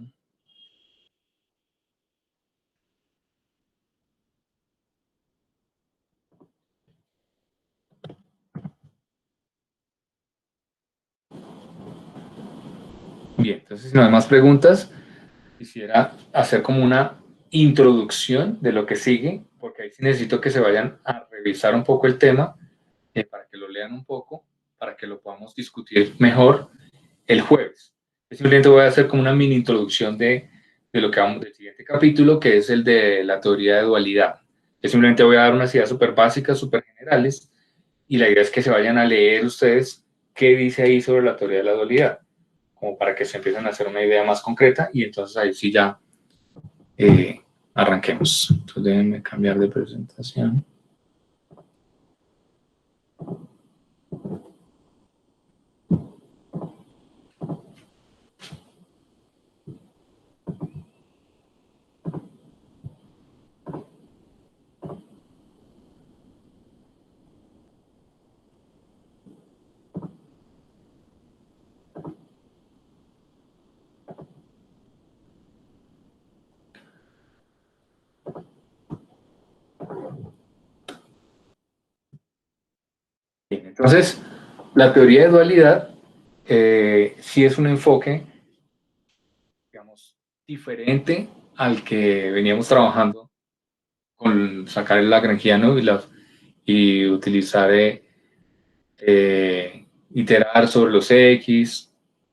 Bien, entonces si no hay más preguntas, quisiera hacer como una introducción de lo que sigue, porque ahí sí necesito que se vayan a revisar un poco el tema, para que lo lean un poco, para que lo podamos discutir mejor el jueves. Simplemente voy a hacer como una mini introducción de lo que vamos del siguiente capítulo, que es el de la teoría de dualidad. Yo simplemente voy a dar unas ideas súper básicas, súper generales, y la idea es que se vayan a leer ustedes qué dice ahí sobre la teoría de la dualidad, como para que se empiecen a hacer una idea más concreta, y entonces ahí sí ya arranquemos. Entonces déjenme cambiar de presentación. Bien, entonces, la teoría de dualidad sí es un enfoque, digamos, diferente al que veníamos trabajando con sacar el lagrangiano y utilizar, iterar sobre los X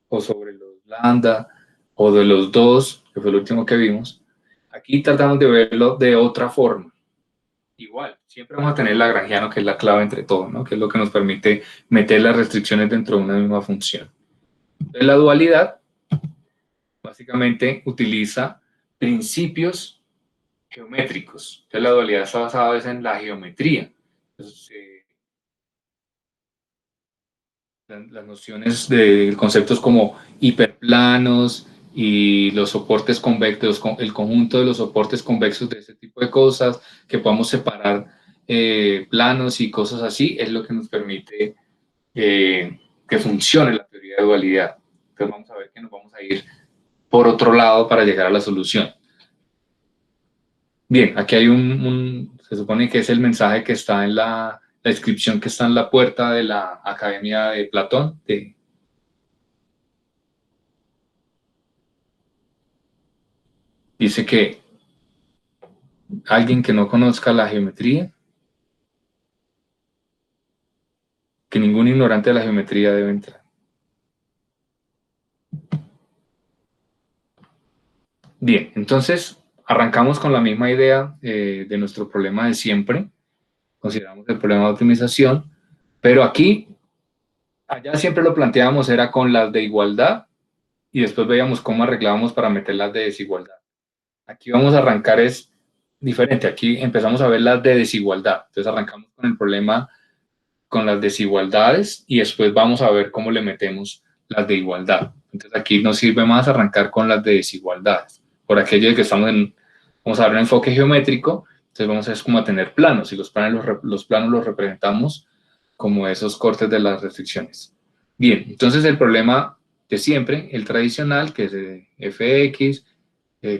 o sobre los lambda o de los dos, que fue el último que vimos. Aquí tratamos de verlo de otra forma. Igual, siempre vamos a tener el lagrangiano, que es la clave entre todo, ¿no? Que es lo que nos permite meter las restricciones dentro de una misma función. Entonces, la dualidad básicamente utiliza principios geométricos. Entonces, la dualidad está basada en la geometría. Entonces, las nociones de conceptos como hiperplanos y los soportes convexos, el conjunto de los soportes convexos de ese tipo de cosas, que podamos separar planos y cosas así, es lo que nos permite que funcione la teoría de dualidad. Entonces vamos a ver que nos vamos a ir por otro lado para llegar a la solución. Bien, aquí hay se supone que es el mensaje que está en la inscripción que está en la puerta de la Academia de Platón. Dice que alguien que no conozca la geometría, que ningún ignorante de la geometría debe entrar. Bien, entonces arrancamos con la misma idea de nuestro problema de siempre. Consideramos el problema de optimización, pero aquí, allá siempre lo planteábamos era con las de igualdad y después veíamos cómo arreglábamos para meter las de desigualdad. Aquí vamos a arrancar es diferente, aquí empezamos a ver las de desigualdad. Entonces arrancamos con el problema con las desigualdades y después vamos a ver cómo le metemos las de igualdad. Entonces aquí nos sirve más arrancar con las de desigualdades. Por aquello de que vamos a dar un enfoque geométrico, Entonces vamos a es como a tener planos, y los planos los representamos como esos cortes de las restricciones. Bien, entonces el problema de siempre, el tradicional, que es fx,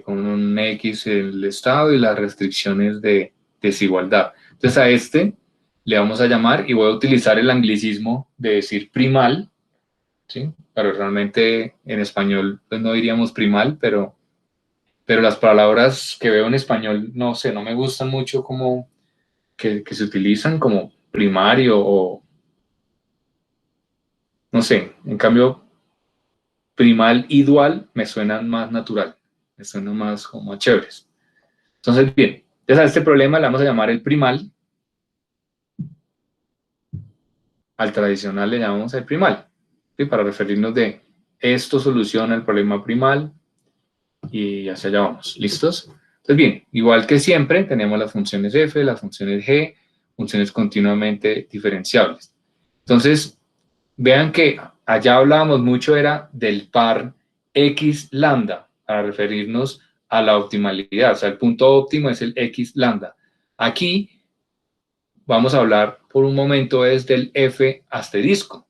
con un x el estado y las restricciones de desigualdad. Entonces a este le vamos a llamar, y voy a utilizar el anglicismo de decir primal, ¿sí? Pero realmente en español pues no diríamos primal, pero las palabras que veo en español, no sé, no me gustan mucho como que se utilizan como primario o, no sé, en cambio, primal y dual me suenan más natural, me suenan más como chéveres. Entonces, bien, entonces a este problema le vamos a llamar el primal, al tradicional le llamamos el primal, ¿sí? Para referirnos de esto soluciona el problema primal y hacia allá vamos, ¿listos? Entonces, bien, igual que siempre, tenemos las funciones f, las funciones g, funciones continuamente diferenciables. Entonces, vean que allá hablábamos mucho era del par x lambda, para referirnos a la optimalidad, o sea, el punto óptimo es el x lambda. Aquí vamos a hablar por un momento es del f asterisco.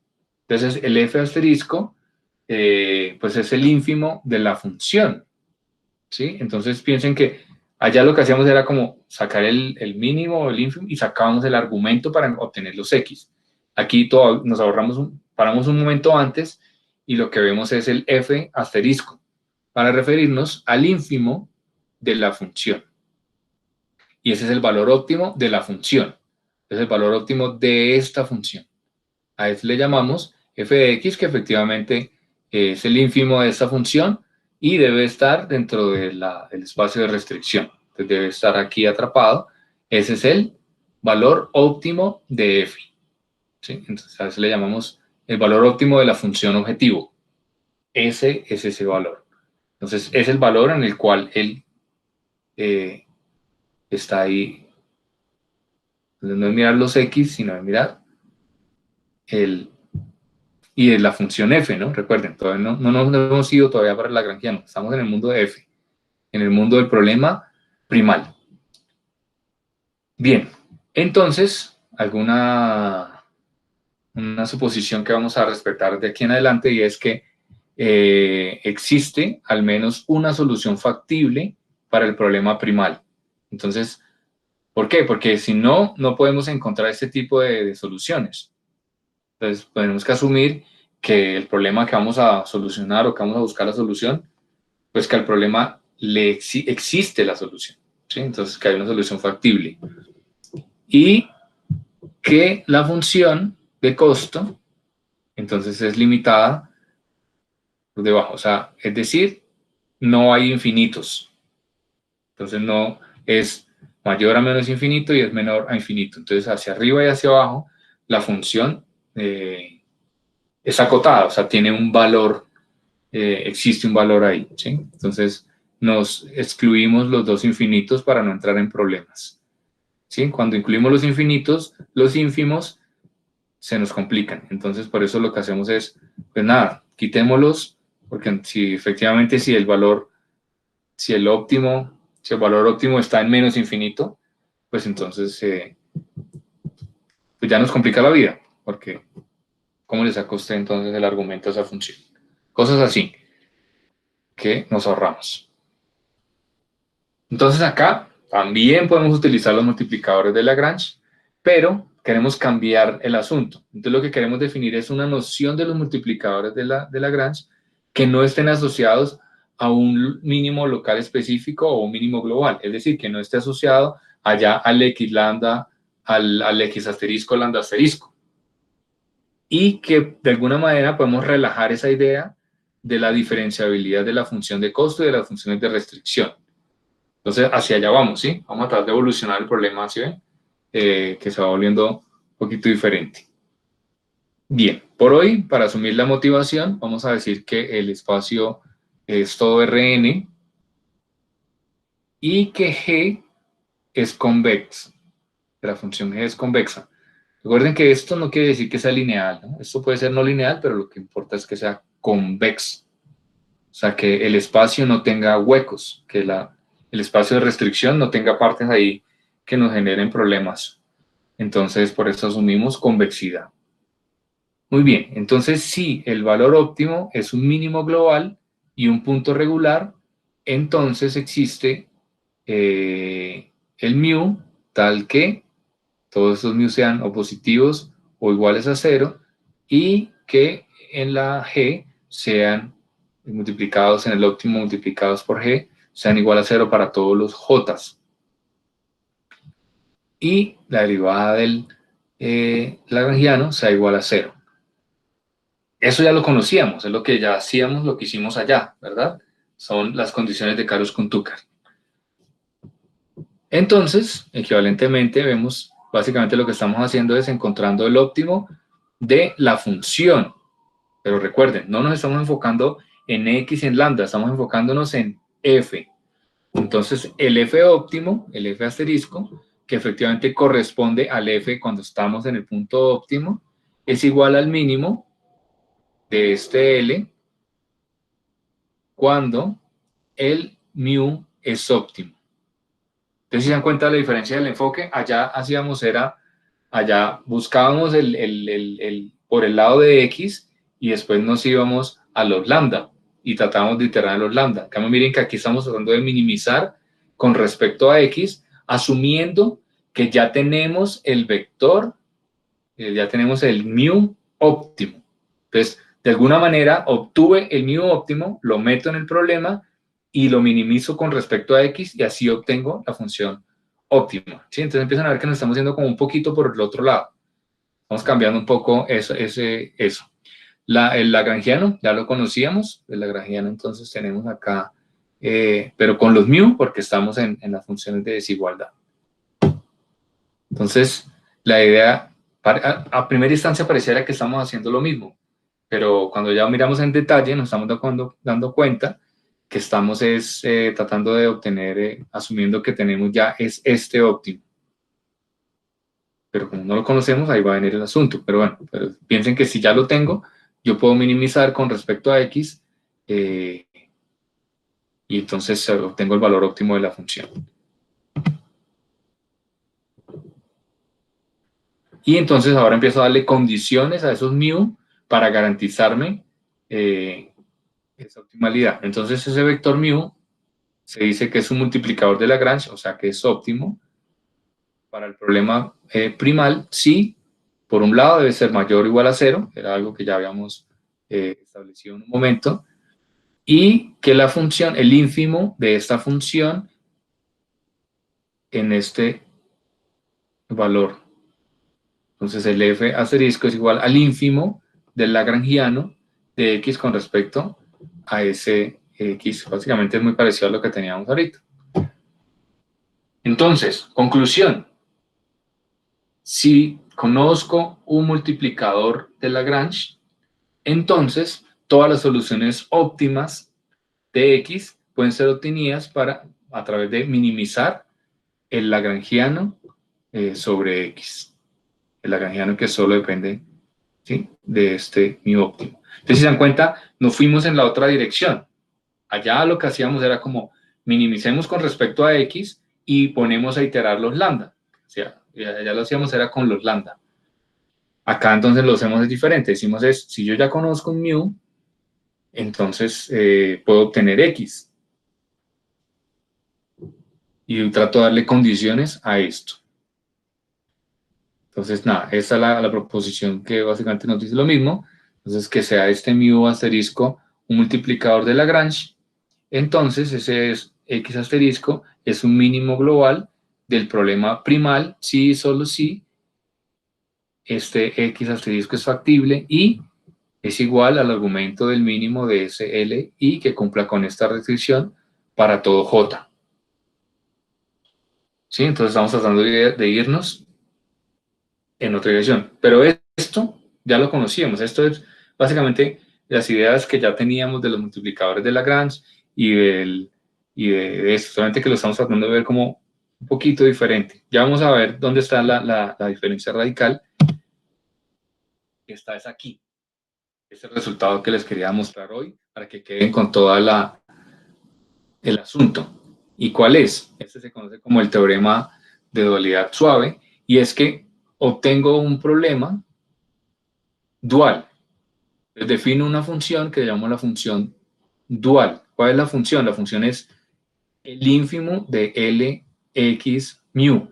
Entonces, el f asterisco, pues es el ínfimo de la función, ¿sí? Entonces, piensen que allá lo que hacíamos era como sacar el mínimo o el ínfimo y sacábamos el argumento para obtener los x. Aquí nos ahorramos, paramos un momento antes y lo que vemos es el f asterisco para referirnos al ínfimo de la función. Y ese es el valor óptimo de la función. Es el valor óptimo de esta función. A eso le llamamos f de x, que efectivamente es el ínfimo de esta función y debe estar dentro del espacio de restricción. Entonces debe estar aquí atrapado. Ese es el valor óptimo de f. ¿Sí? Entonces a eso le llamamos el valor óptimo de la función objetivo. Ese es ese valor. Entonces es el valor en el cual él está ahí. Entonces no es mirar los x, sino es mirar y de la función f, ¿no? Recuerden, todavía no nos hemos ido todavía para el lagrangiano, estamos en el mundo de f, en el mundo del problema primal. Bien, entonces, una suposición que vamos a respetar de aquí en adelante, y es que existe al menos una solución factible para el problema primal. Entonces, ¿por qué? Porque si no, no podemos encontrar este tipo de soluciones. Entonces, tenemos que asumir que el problema que vamos a solucionar o que vamos a buscar la solución, pues que al problema existe la solución, ¿sí? Entonces, que hay una solución factible. Y que la función de costo, entonces, es limitada por debajo. O sea, es decir, no hay infinitos. Entonces, no es mayor a menos infinito y es menor a infinito. Entonces, hacia arriba y hacia abajo, la función es acotada, o sea, tiene un valor, existe un valor ahí, ¿sí? Entonces, nos excluimos los dos infinitos para no entrar en problemas, ¿sí? Cuando incluimos los infinitos, los ínfimos se nos complican. Entonces, por eso lo que hacemos es, pues nada, quitémoslos, porque si efectivamente si el valor óptimo está en menos infinito, pues entonces pues ya nos complica la vida, porque ¿cómo le saca usted entonces el argumento a esa función? Cosas así que nos ahorramos. Entonces acá también podemos utilizar los multiplicadores de Lagrange, pero queremos cambiar el asunto. Entonces lo que queremos definir es una noción de los multiplicadores de Lagrange que no estén asociados a un mínimo local específico o un mínimo global. Es decir, que no esté asociado allá al x lambda, al x asterisco, lambda asterisco. Y que de alguna manera podemos relajar esa idea de la diferenciabilidad de la función de costo y de las funciones de restricción. Entonces, hacia allá vamos, ¿sí? Vamos a tratar de evolucionar el problema, ¿sí ven? Que se va volviendo un poquito diferente. Bien, por hoy, para asumir la motivación, vamos a decir que el espacio es todo Rn y que G es convexa. La función G es convexa. Recuerden que esto no quiere decir que sea lineal, ¿no? Esto puede ser no lineal, pero lo que importa es que sea convexo. O sea, que el espacio no tenga huecos, que el espacio de restricción no tenga partes ahí que nos generen problemas. Entonces, por eso asumimos convexidad. Muy bien, entonces si el valor óptimo es un mínimo global y un punto regular, entonces existe el mu tal que todos estos mu sean o positivos o iguales a 0 y que en la g sean multiplicados en el óptimo multiplicados por g sean igual a 0 para todos los j. Y la derivada del lagrangiano sea igual a 0. Eso ya lo conocíamos, es lo que ya hacíamos, lo que hicimos allá, ¿verdad? Son las condiciones de Karush-Tucker. Entonces, equivalentemente, vemos, básicamente lo que estamos haciendo es encontrando el óptimo de la función. Pero recuerden, no nos estamos enfocando en x y en lambda, estamos enfocándonos en f. Entonces, el f óptimo, el f asterisco, que efectivamente corresponde al f cuando estamos en el punto óptimo, es igual al mínimo de este L cuando el mu es óptimo. Entonces, si se dan cuenta de la diferencia del enfoque, allá buscábamos por el lado de x y después nos íbamos a los lambda y tratábamos de iterar a los lambda. En cambio, miren que aquí estamos tratando de minimizar con respecto a x, asumiendo que ya tenemos el vector, ya tenemos el mu óptimo. Entonces, de alguna manera obtuve el mu óptimo, lo meto en el problema y lo minimizo con respecto a x y así obtengo la función óptima. ¿Sí? Entonces empiezan a ver que nos estamos yendo como un poquito por el otro lado. Vamos cambiando un poco eso. El lagrangiano, ya lo conocíamos. El lagrangiano entonces tenemos acá, pero con los mu porque estamos en las funciones de desigualdad. Entonces, la idea, a primera instancia pareciera que estamos haciendo lo mismo, pero cuando ya miramos en detalle nos estamos dando cuenta que estamos tratando de obtener, asumiendo que tenemos ya este óptimo. Pero como no lo conocemos, ahí va a venir el asunto. Pero bueno, piensen que si ya lo tengo, yo puedo minimizar con respecto a x y entonces obtengo el valor óptimo de la función. Y entonces ahora empiezo a darle condiciones a esos mu para garantizarme esa optimalidad. Entonces ese vector mu se dice que es un multiplicador de Lagrange, o sea que es óptimo para el problema primal si, por un lado, debe ser mayor o igual a 0, era algo que ya habíamos establecido en un momento, y que la función, el ínfimo de esta función en este valor. Entonces el f asterisco es igual al ínfimo del lagrangiano de x con respecto a ese x. Básicamente es muy parecido a lo que teníamos ahorita. Entonces, conclusión. Si conozco un multiplicador de Lagrange, entonces todas las soluciones óptimas de x pueden ser obtenidas a través de minimizar el lagrangiano sobre x. El lagrangiano que solo depende, ¿sí?, de este mu óptimo. Entonces, si se dan cuenta, nos fuimos en la otra dirección. Allá lo que hacíamos era como minimicemos con respecto a x y ponemos a iterar los lambda. O sea, ya lo hacíamos era con los lambda. Acá entonces lo hacemos es diferente. Decimos si yo ya conozco un mu, entonces puedo obtener x. Y trato de darle condiciones a esto. Entonces, nada, esta es la proposición que básicamente nos dice lo mismo. Entonces, que sea este mu asterisco un multiplicador de Lagrange. Entonces, ese es x asterisco, es un mínimo global del problema primal, si y solo si este x asterisco es factible y es igual al argumento del mínimo de ese L y que cumpla con esta restricción para todo J. ¿Sí? Entonces estamos tratando de irnos en otra dirección. Pero esto ya lo conocíamos. Esto es básicamente las ideas que ya teníamos de los multiplicadores de Lagrange y de esto. Solamente que lo estamos tratando de ver como un poquito diferente. Ya vamos a ver dónde está la diferencia radical. Esta es aquí. Este es el resultado que les quería mostrar hoy para que queden con todo el asunto. ¿Y cuál es? Este se conoce como el teorema de dualidad suave, y es que obtengo un problema dual. Defino una función que llamo la función dual. ¿Cuál es la función? La función es el ínfimo de Lx mu.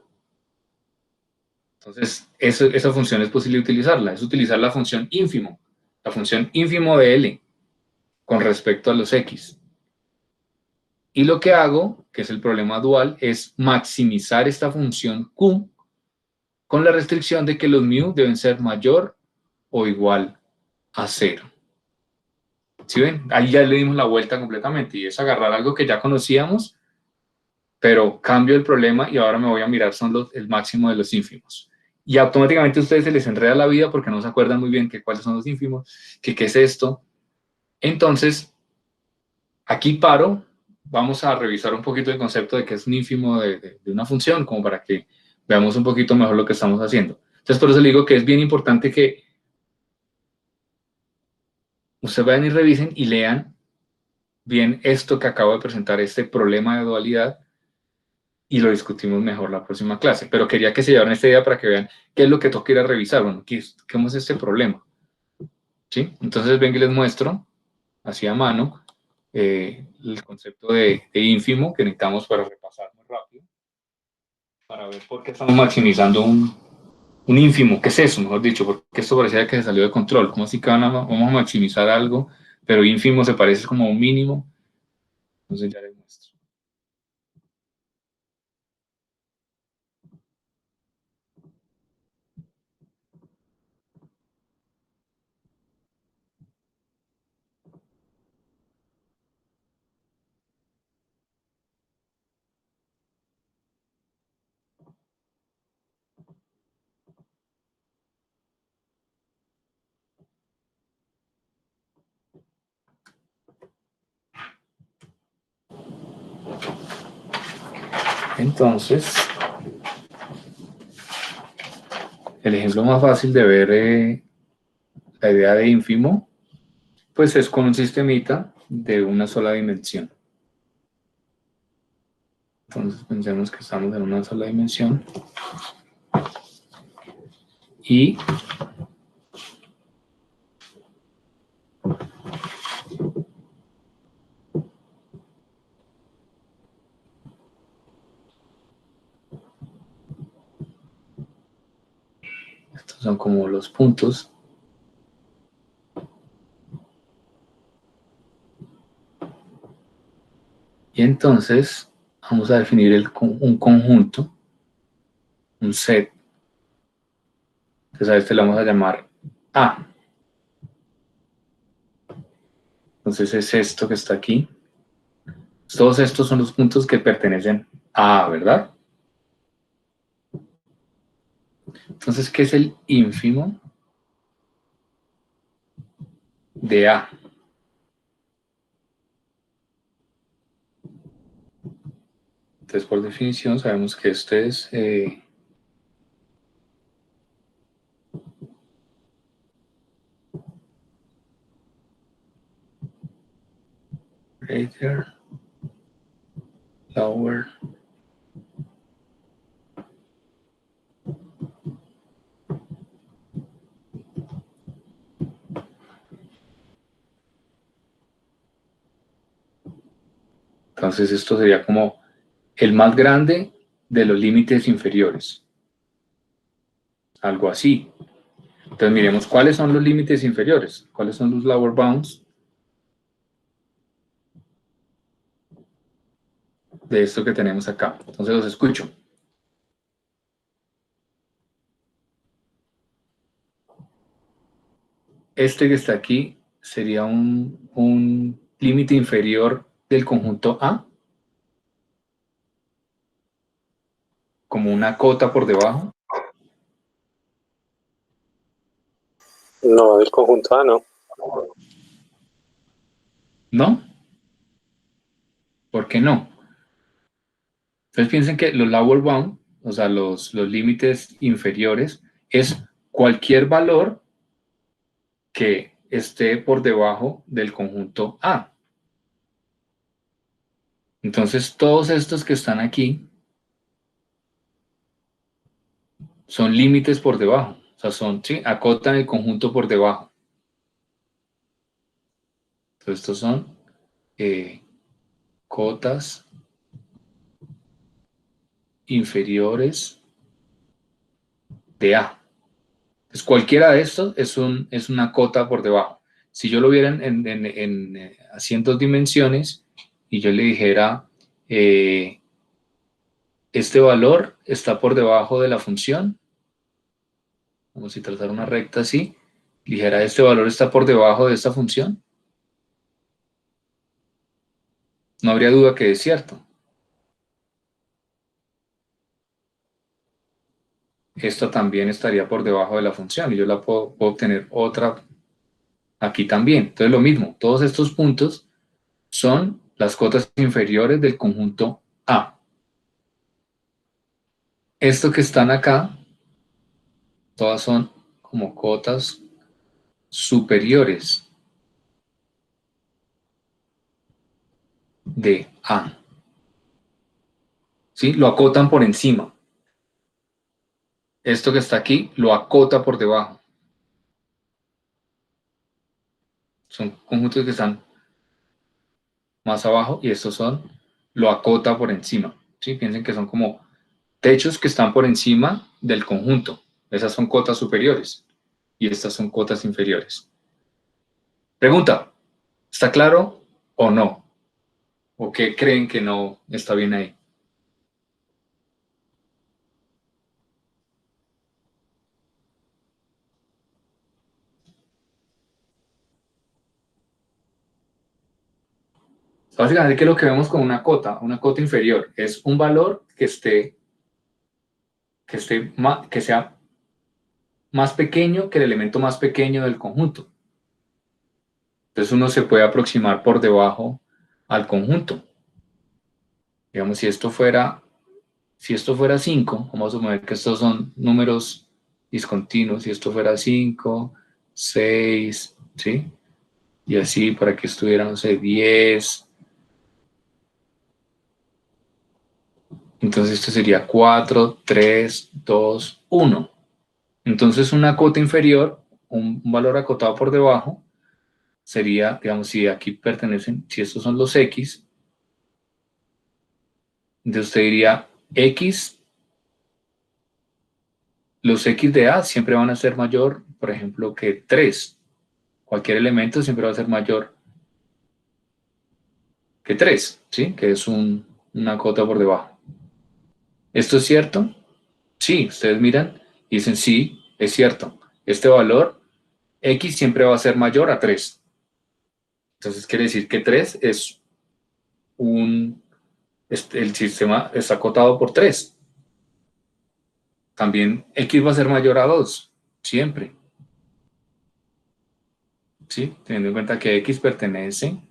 Entonces, esa función es posible utilizarla. Es utilizar la función ínfimo de L con respecto a los X. Y lo que hago, que es el problema dual, es maximizar esta función Q con la restricción de que los mu deben ser mayor o igual a 0. ¿Sí ven? Ahí ya le dimos la vuelta completamente y es agarrar algo que ya conocíamos, pero cambio el problema y ahora me voy a mirar el máximo de los ínfimos. Y automáticamente a ustedes se les enreda la vida porque no se acuerdan muy bien cuáles son los ínfimos, qué es esto. Entonces, aquí paro, vamos a revisar un poquito el concepto de qué es un ínfimo de una función, como para que veamos un poquito mejor lo que estamos haciendo. Entonces, por eso le digo que es bien importante que ustedes vayan y revisen y lean bien esto que acabo de presentar, este problema de dualidad, y lo discutimos mejor la próxima clase. Pero quería que se llevaran esta idea para que vean qué es lo que toca ir a revisar. Bueno, ¿cómo es este problema? ¿Sí? Entonces, ven que les muestro, así a mano, el concepto de ínfimo que necesitamos para repasar muy rápido, para ver por qué estamos maximizando un ínfimo. ¿Qué es eso? Mejor dicho, porque esto parecía que se salió de control. ¿Cómo así que vamos a maximizar algo, pero ínfimo se parece como a un mínimo? Entonces ya les muestro. Entonces, el ejemplo más fácil de ver la idea de ínfimo, pues es con un sistemita de una sola dimensión. Entonces pensemos que estamos en una sola dimensión y estos son como los puntos. Y entonces vamos a definir un conjunto, un set. Entonces a este le vamos a llamar A. Entonces es esto que está aquí. Todos estos son los puntos que pertenecen a A, ¿verdad? Entonces, ¿qué es el ínfimo de A? Entonces, por definición, sabemos que este es greater, lower, entonces esto sería como el más grande de los límites inferiores. Algo así. Entonces miremos cuáles son los límites inferiores, cuáles son los lower bounds de esto que tenemos acá. Entonces los escucho. Este que está aquí sería un límite inferior del conjunto A, como una cota por debajo. No, del conjunto A no. ¿No? ¿Por qué no? Entonces piensen que los lower bound, o sea, los límites inferiores, es cualquier valor que esté por debajo del conjunto A. Entonces todos estos que están aquí son límites por debajo. O sea, son, ¿sí? Acotan el conjunto por debajo. Entonces, estos son cotas inferiores de A. Entonces, cualquiera de estos es una cota por debajo. Si yo lo viera así en 2 dimensiones y yo le dijera, este valor está por debajo de la función, como si trazara una recta así, dijera, este valor está por debajo de esta función, no habría duda que es cierto. Esto también estaría por debajo de la función y yo la puedo obtener otra aquí también. Entonces lo mismo, todos estos puntos son las cotas inferiores del conjunto A. Esto que están acá, todas son como cotas superiores de A. ¿Sí? Lo acotan por encima. Esto que está aquí lo acota por debajo. Son conjuntos que están más abajo y estos son, lo acota por encima. ¿Sí? Piensen que son como techos que están por encima del conjunto. Esas son cotas superiores y estas son cotas inferiores. Pregunta, ¿está claro o no? ¿O qué creen que no está bien ahí? Básicamente, ¿qué es lo que vemos con una cota inferior? Es un valor que sea más pequeño que el elemento más pequeño del conjunto. Entonces uno se puede aproximar por debajo al conjunto. Digamos, si esto fuera 5, vamos a suponer que estos son números discontinuos, si esto fuera 5, 6, ¿sí? Y así para que estuviera, no sé, 10. Entonces esto sería 4, 3, 2, 1. Entonces una cota inferior, un valor acotado por debajo, sería, digamos, si aquí pertenecen, si estos son los X, entonces usted diría X, los X de A siempre van a ser mayor, por ejemplo, que 3. Cualquier elemento siempre va a ser mayor que 3, ¿sí? Que es una cota por debajo. ¿Esto es cierto? Sí, ustedes miran y dicen, sí, es cierto. Este valor X siempre va a ser mayor a 3. Entonces quiere decir que 3 es el sistema está acotado por 3. También X va a ser mayor a 2, siempre. ¿Sí? Teniendo en cuenta que X pertenece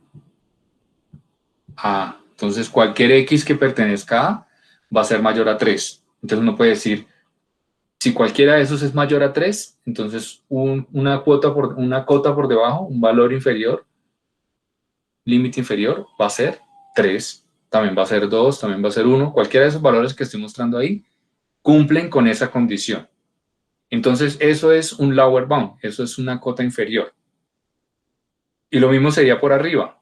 a... Entonces cualquier X que pertenezca a va a ser mayor a 3. Entonces uno puede decir, si cualquiera de esos es mayor a 3, entonces una cota por debajo, un valor inferior, límite inferior, va a ser 3. También va a ser 2, también va a ser 1. Cualquiera de esos valores que estoy mostrando ahí cumplen con esa condición. Entonces, eso es un lower bound, eso es una cota inferior. Y lo mismo sería por arriba.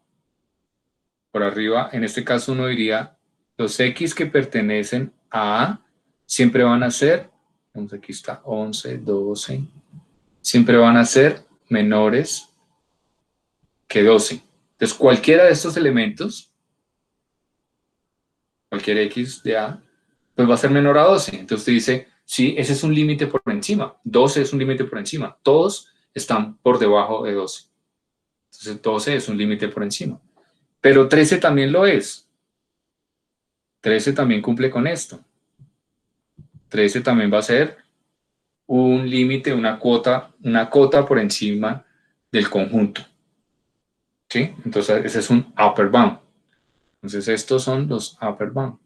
Por arriba, en este caso uno diría, los X que pertenecen a A siempre van a ser, aquí está 11, 12, siempre van a ser menores que 12. Entonces, cualquiera de estos elementos, cualquier X de A, pues va a ser menor a 12. Entonces usted dice, sí, ese es un límite por encima. 12 es un límite por encima. Todos están por debajo de 12. Entonces 12 es un límite por encima. Pero 13 también lo es. 13 también cumple con esto. 13 también va a ser un límite, una cota por encima del conjunto. ¿Sí? Entonces ese es un upper bound. Entonces estos son los upper bound.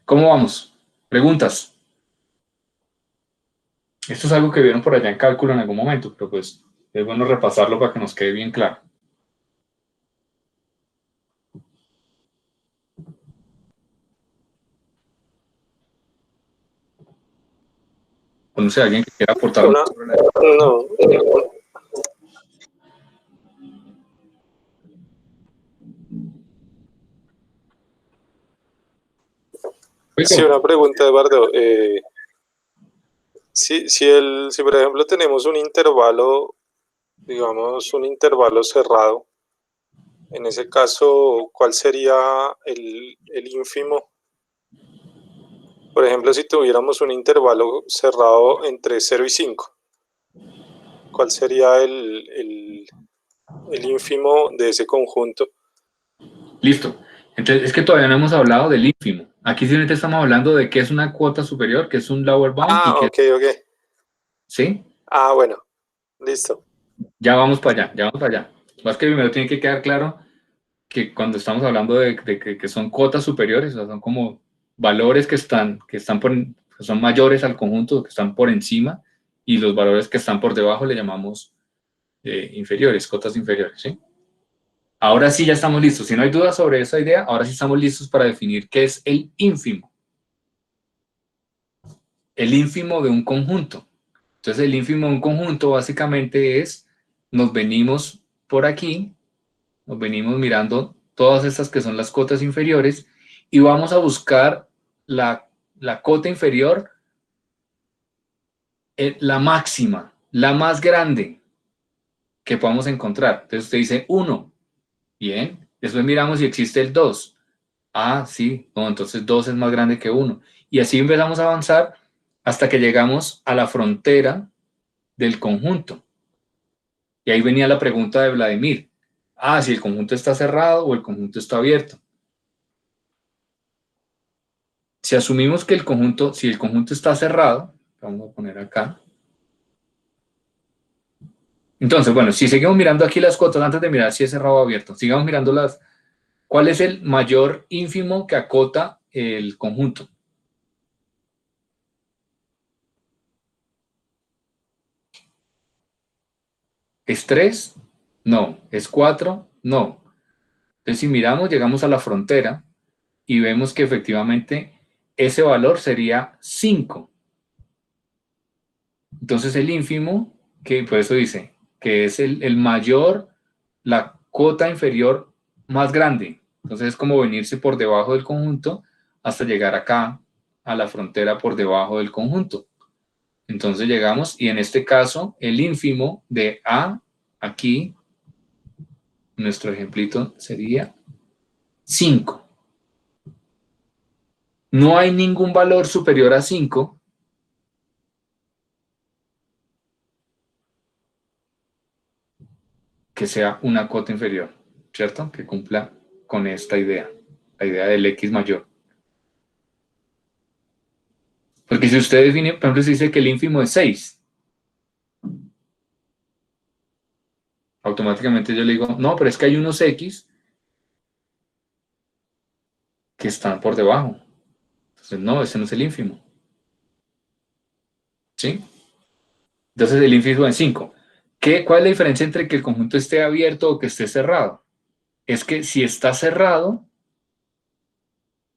¿Cómo vamos? ¿Preguntas? Esto es algo que vieron por allá en cálculo en algún momento, pero pues es bueno repasarlo para que nos quede bien claro. O no sé, alguien que quiera aportar Una, no, sí, Oiga, una pregunta, Eduardo. Si por ejemplo tenemos un intervalo, digamos un intervalo cerrado, en ese caso, ¿cuál sería el ínfimo? Por ejemplo, si tuviéramos un intervalo cerrado entre 0 y 5, ¿cuál sería el ínfimo de ese conjunto? listo. Entonces, es que todavía no hemos hablado del ínfimo. Aquí simplemente estamos hablando de qué es una cuota superior, qué es un lower bound y Ah, qué, ok, ok. ¿sí? Ah, bueno, listo. Ya vamos para allá, ya vamos para allá. Más que primero tiene que quedar claro que cuando estamos hablando de que son cuotas superiores, o sea, son como valores que son mayores al conjunto, que están por encima, y los valores que están por debajo le llamamos inferiores, cotas inferiores, ¿sí? Ahora sí ya estamos listos. Si no hay dudas sobre esa idea, ahora sí estamos listos para definir qué es el ínfimo. El ínfimo de un conjunto. Entonces, el ínfimo de un conjunto básicamente es, nos venimos por aquí, nos venimos mirando todas estas que son las cotas inferiores y vamos a buscar la cota inferior, la máxima, la más grande que podamos encontrar. Entonces usted dice 1, bien, después miramos si existe el 2. Ah, sí, no, entonces 2 es más grande que 1. Y así empezamos a avanzar hasta que llegamos a la frontera del conjunto. Y ahí venía la pregunta de Vladimir. Ah, si el conjunto está cerrado o el conjunto está abierto. Si asumimos que si el conjunto está cerrado, vamos a poner acá. Entonces, bueno, si seguimos mirando aquí las cotas, antes de mirar si es cerrado o abierto, sigamos mirando ¿cuál es el mayor ínfimo que acota el conjunto? ¿Es 3? No. ¿Es 4? No. Entonces, si miramos, llegamos a la frontera y vemos que efectivamente ese valor sería 5. Entonces, el ínfimo, que por eso dice que es el mayor, la cota inferior más grande. Entonces, es como venirse por debajo del conjunto hasta llegar acá a la frontera por debajo del conjunto. Entonces llegamos y en este caso el ínfimo de A aquí, nuestro ejemplito sería 5. No hay ningún valor superior a 5 que sea una cota inferior, ¿cierto? Que cumpla con esta idea, la idea del X mayor. Porque si usted define, por ejemplo, si dice que el ínfimo es 6, automáticamente yo le digo, no, pero es que hay unos X que están por debajo. Entonces, no, ese no es el ínfimo. ¿Sí? Entonces el ínfimo es 5. ¿Cuál es la diferencia entre que el conjunto esté abierto o que esté cerrado? Es que si está cerrado,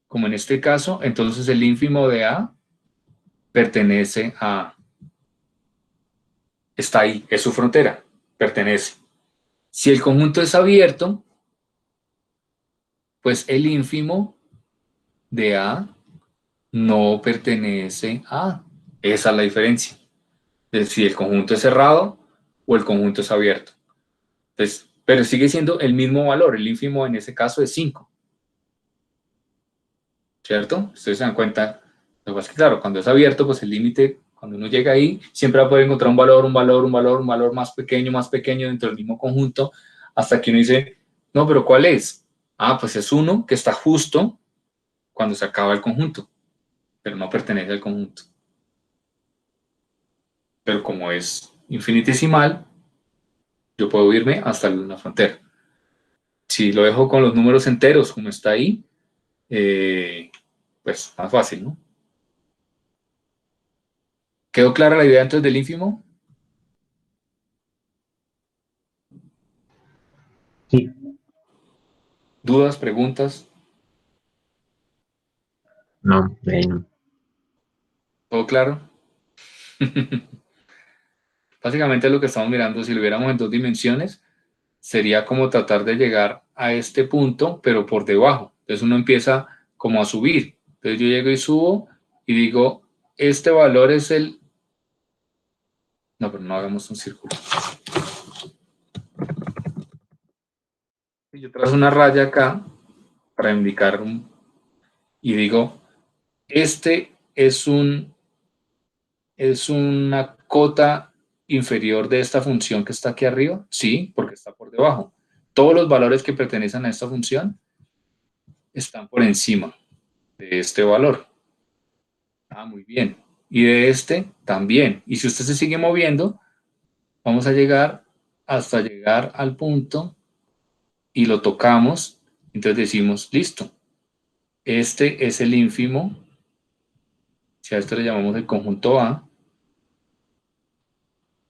como en este caso, entonces el ínfimo de A pertenece a, está ahí, es su frontera, pertenece. Si el conjunto es abierto, pues el ínfimo de A no pertenece a A. Esa es la diferencia de si el conjunto es cerrado o el conjunto es abierto. Entonces, pero sigue siendo el mismo valor, el ínfimo en ese caso es 5. ¿Cierto? Ustedes se dan cuenta, lo que pasa es que claro, cuando es abierto, pues el límite, cuando uno llega ahí, siempre va a poder encontrar un valor más pequeño dentro del mismo conjunto, hasta que uno dice, no, pero ¿cuál es? Ah, pues es uno que está justo cuando se acaba el conjunto, pero no pertenece al conjunto. Pero como es infinitesimal, yo puedo irme hasta la frontera. Si lo dejo con los números enteros, como está ahí, pues más fácil, ¿no? ¿Quedó clara la idea entonces del ínfimo? Sí, ¿Dudas, preguntas? no, de ahí no. ¿Todo claro? Básicamente lo que estamos mirando, si lo viéramos en 2 dimensiones, sería como tratar de llegar a este punto, pero por debajo. Entonces uno empieza como a subir. Entonces yo llego y subo y digo, este valor es el... No, pero no hagamos un círculo. Yo trazo una raya acá para indicar y digo, este es una cota inferior de esta función que está aquí arriba. Sí, porque está por debajo. Todos los valores que pertenecen a esta función están por encima de este valor. Ah, muy bien. Y de este también. Y si usted se sigue moviendo, vamos a llegar hasta llegar al punto y lo tocamos. Entonces decimos, listo. Este es el ínfimo. Si a esto le llamamos el conjunto A,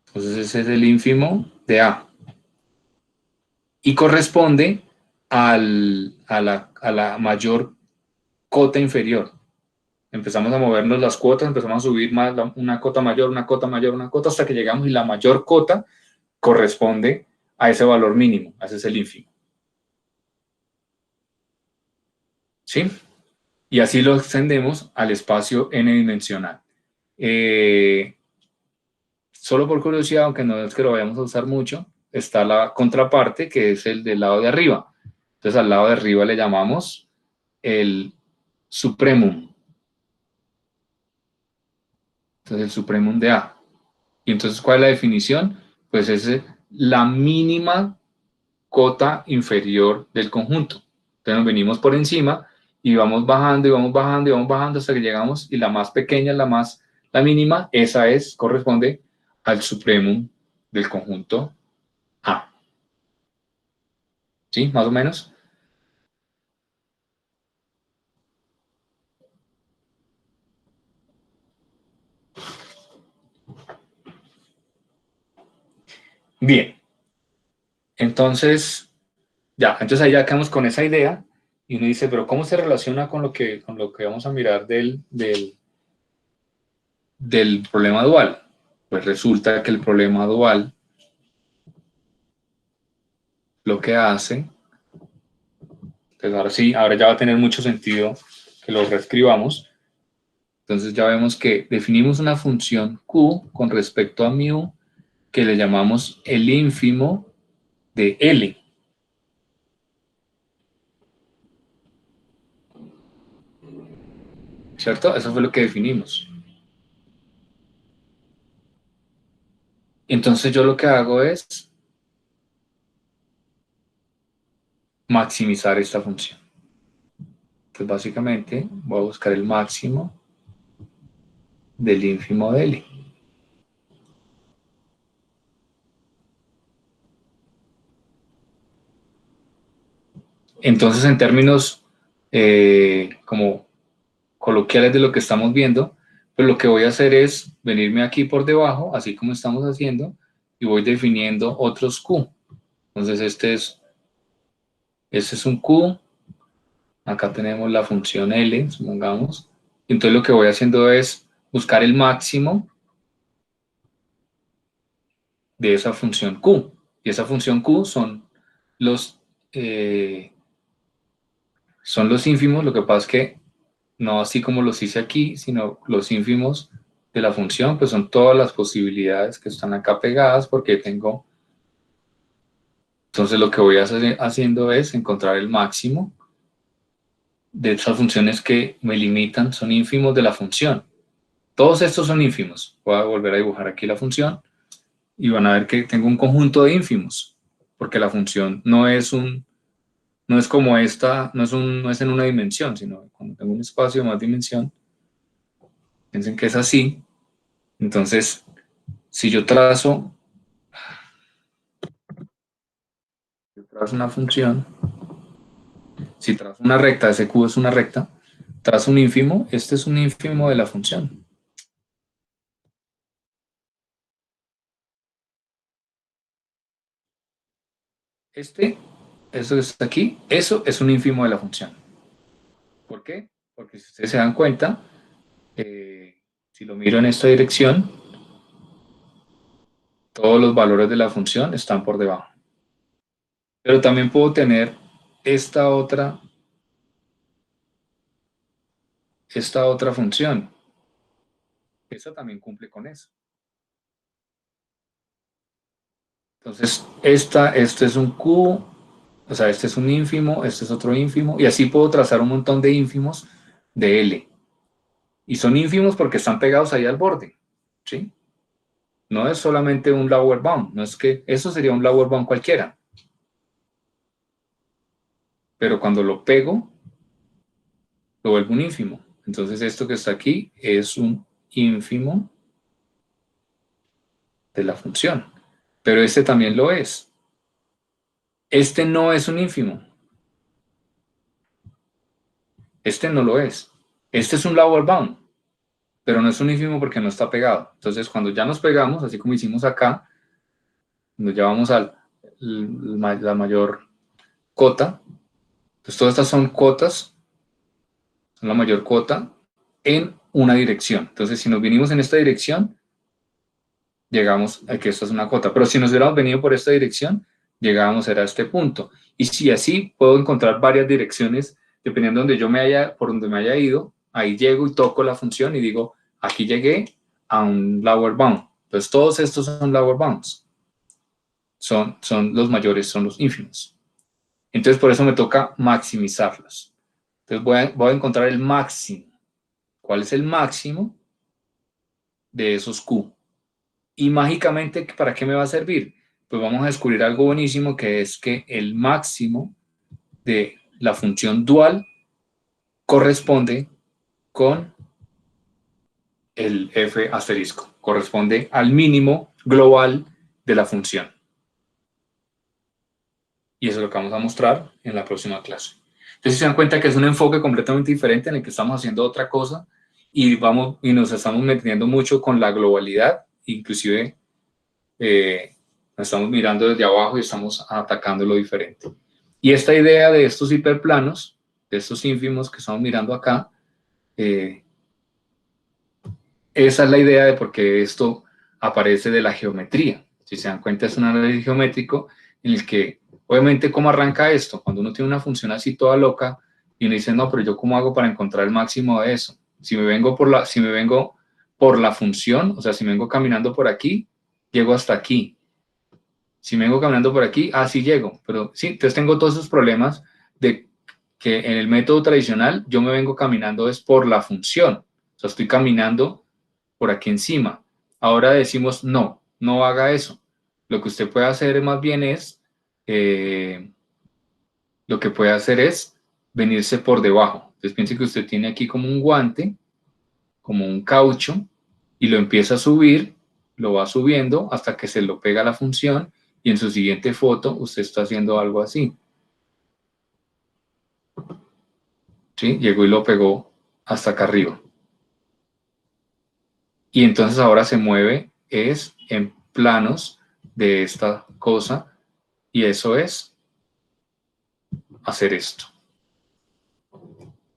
entonces ese es el ínfimo de A. Y corresponde a la mayor cota inferior. Empezamos a movernos las cuotas, empezamos a subir más una cota mayor, una cota mayor, una cota, hasta que llegamos y la mayor cota corresponde a ese valor mínimo, ese es el ínfimo. ¿Sí? Y así lo extendemos al espacio n-dimensional. Solo por curiosidad, aunque no es que lo vayamos a usar mucho, está la contraparte, que es el del lado de arriba. Entonces al lado de arriba le llamamos el supremum. Entonces el supremum de A. Y entonces, ¿cuál es la definición? Pues es la mínima cota inferior del conjunto. Entonces nos venimos por encima y vamos bajando y vamos bajando y vamos bajando hasta que llegamos y la más pequeña, la mínima, esa corresponde al supremum del conjunto A. ¿Sí? Más o menos. Bien. Entonces, entonces ahí ya quedamos con esa idea y uno dice, pero ¿cómo se relaciona con lo que vamos a mirar del problema dual? Pues resulta que el problema dual lo que hace, pues ahora sí, ahora ya va a tener mucho sentido que lo reescribamos. Entonces ya vemos que definimos una función q con respecto a mu que le llamamos el ínfimo de L. ¿Cierto? Eso fue lo que definimos. Entonces yo lo que hago es maximizar esta función. Entonces básicamente voy a buscar el máximo del ínfimo de L. Entonces en términos como coloquiales de lo que estamos viendo, pues lo que voy a hacer es venirme aquí por debajo, así como estamos haciendo, y voy definiendo otros Q. Entonces este es un Q, acá tenemos la función L, supongamos, y entonces lo que voy haciendo es buscar el máximo de esa función Q, y esa función Q son los ínfimos, lo que pasa es que no así como los hice aquí, sino los ínfimos de la función, pues son todas las posibilidades que están acá pegadas porque tengo... Entonces lo que voy haciendo es encontrar el máximo de esas funciones que me limitan, son ínfimos de la función. Todos estos son ínfimos. Voy a volver a dibujar aquí la función y van a ver que tengo un conjunto de ínfimos, porque la función no es como esta, no es en una dimensión, sino cuando tengo un espacio de más dimensión, piensen que es así. Entonces, si yo trazo una función, si trazo una recta, ese Q es una recta, trazo un ínfimo, este es un ínfimo de la función. Eso que está aquí, eso es un ínfimo de la función. ¿Por qué? Porque si ustedes se dan cuenta, si lo miro en esta dirección, Todos los valores de la función están por debajo. Pero también puedo tener esta otra función. Esta también cumple con eso. Entonces, este es un Q, o sea, este es un ínfimo, este es otro ínfimo, y así puedo trazar un montón de ínfimos de L. Y son ínfimos porque están pegados ahí al borde, ¿sí? No es solamente un lower bound, no es que eso sería un lower bound cualquiera. Pero cuando lo pego, lo vuelvo un ínfimo. Entonces esto que está aquí es un ínfimo de la función. Pero este también lo es. Este no es un ínfimo. Este no lo es. Este es un lower bound, pero no es un ínfimo porque no está pegado. Entonces cuando ya nos pegamos, así como hicimos acá, nos llevamos a la mayor cota. Pues todas estas son cotas, son la mayor cota en una dirección. Entonces si nos vinimos en esta dirección, llegamos a que esto es una cota. Pero si nos hubiéramos venido por esta dirección, llegábamos a este punto. Y si así puedo encontrar varias direcciones, dependiendo de donde yo por donde me haya ido, ahí llego y toco la función y digo, aquí llegué a un lower bound. Entonces todos estos son lower bounds. Son los mayores, son los ínfimos. Entonces por eso me toca maximizarlos. Entonces voy a encontrar el máximo. ¿Cuál es el máximo de esos Q? Y mágicamente, ¿para qué me va a servir? Pues vamos a descubrir algo buenísimo, que es que el máximo de la función dual corresponde con el f asterisco, corresponde al mínimo global de la función. Y eso es lo que vamos a mostrar en la próxima clase. Entonces, si se dan cuenta que es un enfoque completamente diferente en el que estamos haciendo otra cosa y nos estamos metiendo mucho con la globalidad, inclusive nos estamos mirando desde abajo y estamos atacando lo diferente. Y esta idea de estos hiperplanos, de estos ínfimos que estamos mirando acá, esa es la idea de por qué esto aparece de la geometría. Si se dan cuenta, es un análisis geométrico en el que, obviamente, ¿cómo arranca esto? Cuando uno tiene una función así toda loca y uno dice, no, pero yo ¿cómo hago para encontrar el máximo de eso? Si me vengo por la función, o sea, si me vengo caminando por aquí, llego hasta aquí. Si me vengo caminando por aquí, sí llego. Pero sí, entonces tengo todos esos problemas de que en el método tradicional yo me vengo caminando es por la función. O sea, estoy caminando por aquí encima. Ahora decimos, no, no haga eso. Lo que usted puede hacer más bien es, venirse por debajo. Entonces piense que usted tiene aquí como un guante, como un caucho, y lo empieza a subir, lo va subiendo hasta que se lo pega a la función, y en su siguiente foto usted está haciendo algo así. ¿Sí? Llegó y lo pegó hasta acá arriba. Y entonces ahora se mueve en planos de esta cosa, y eso es hacer esto.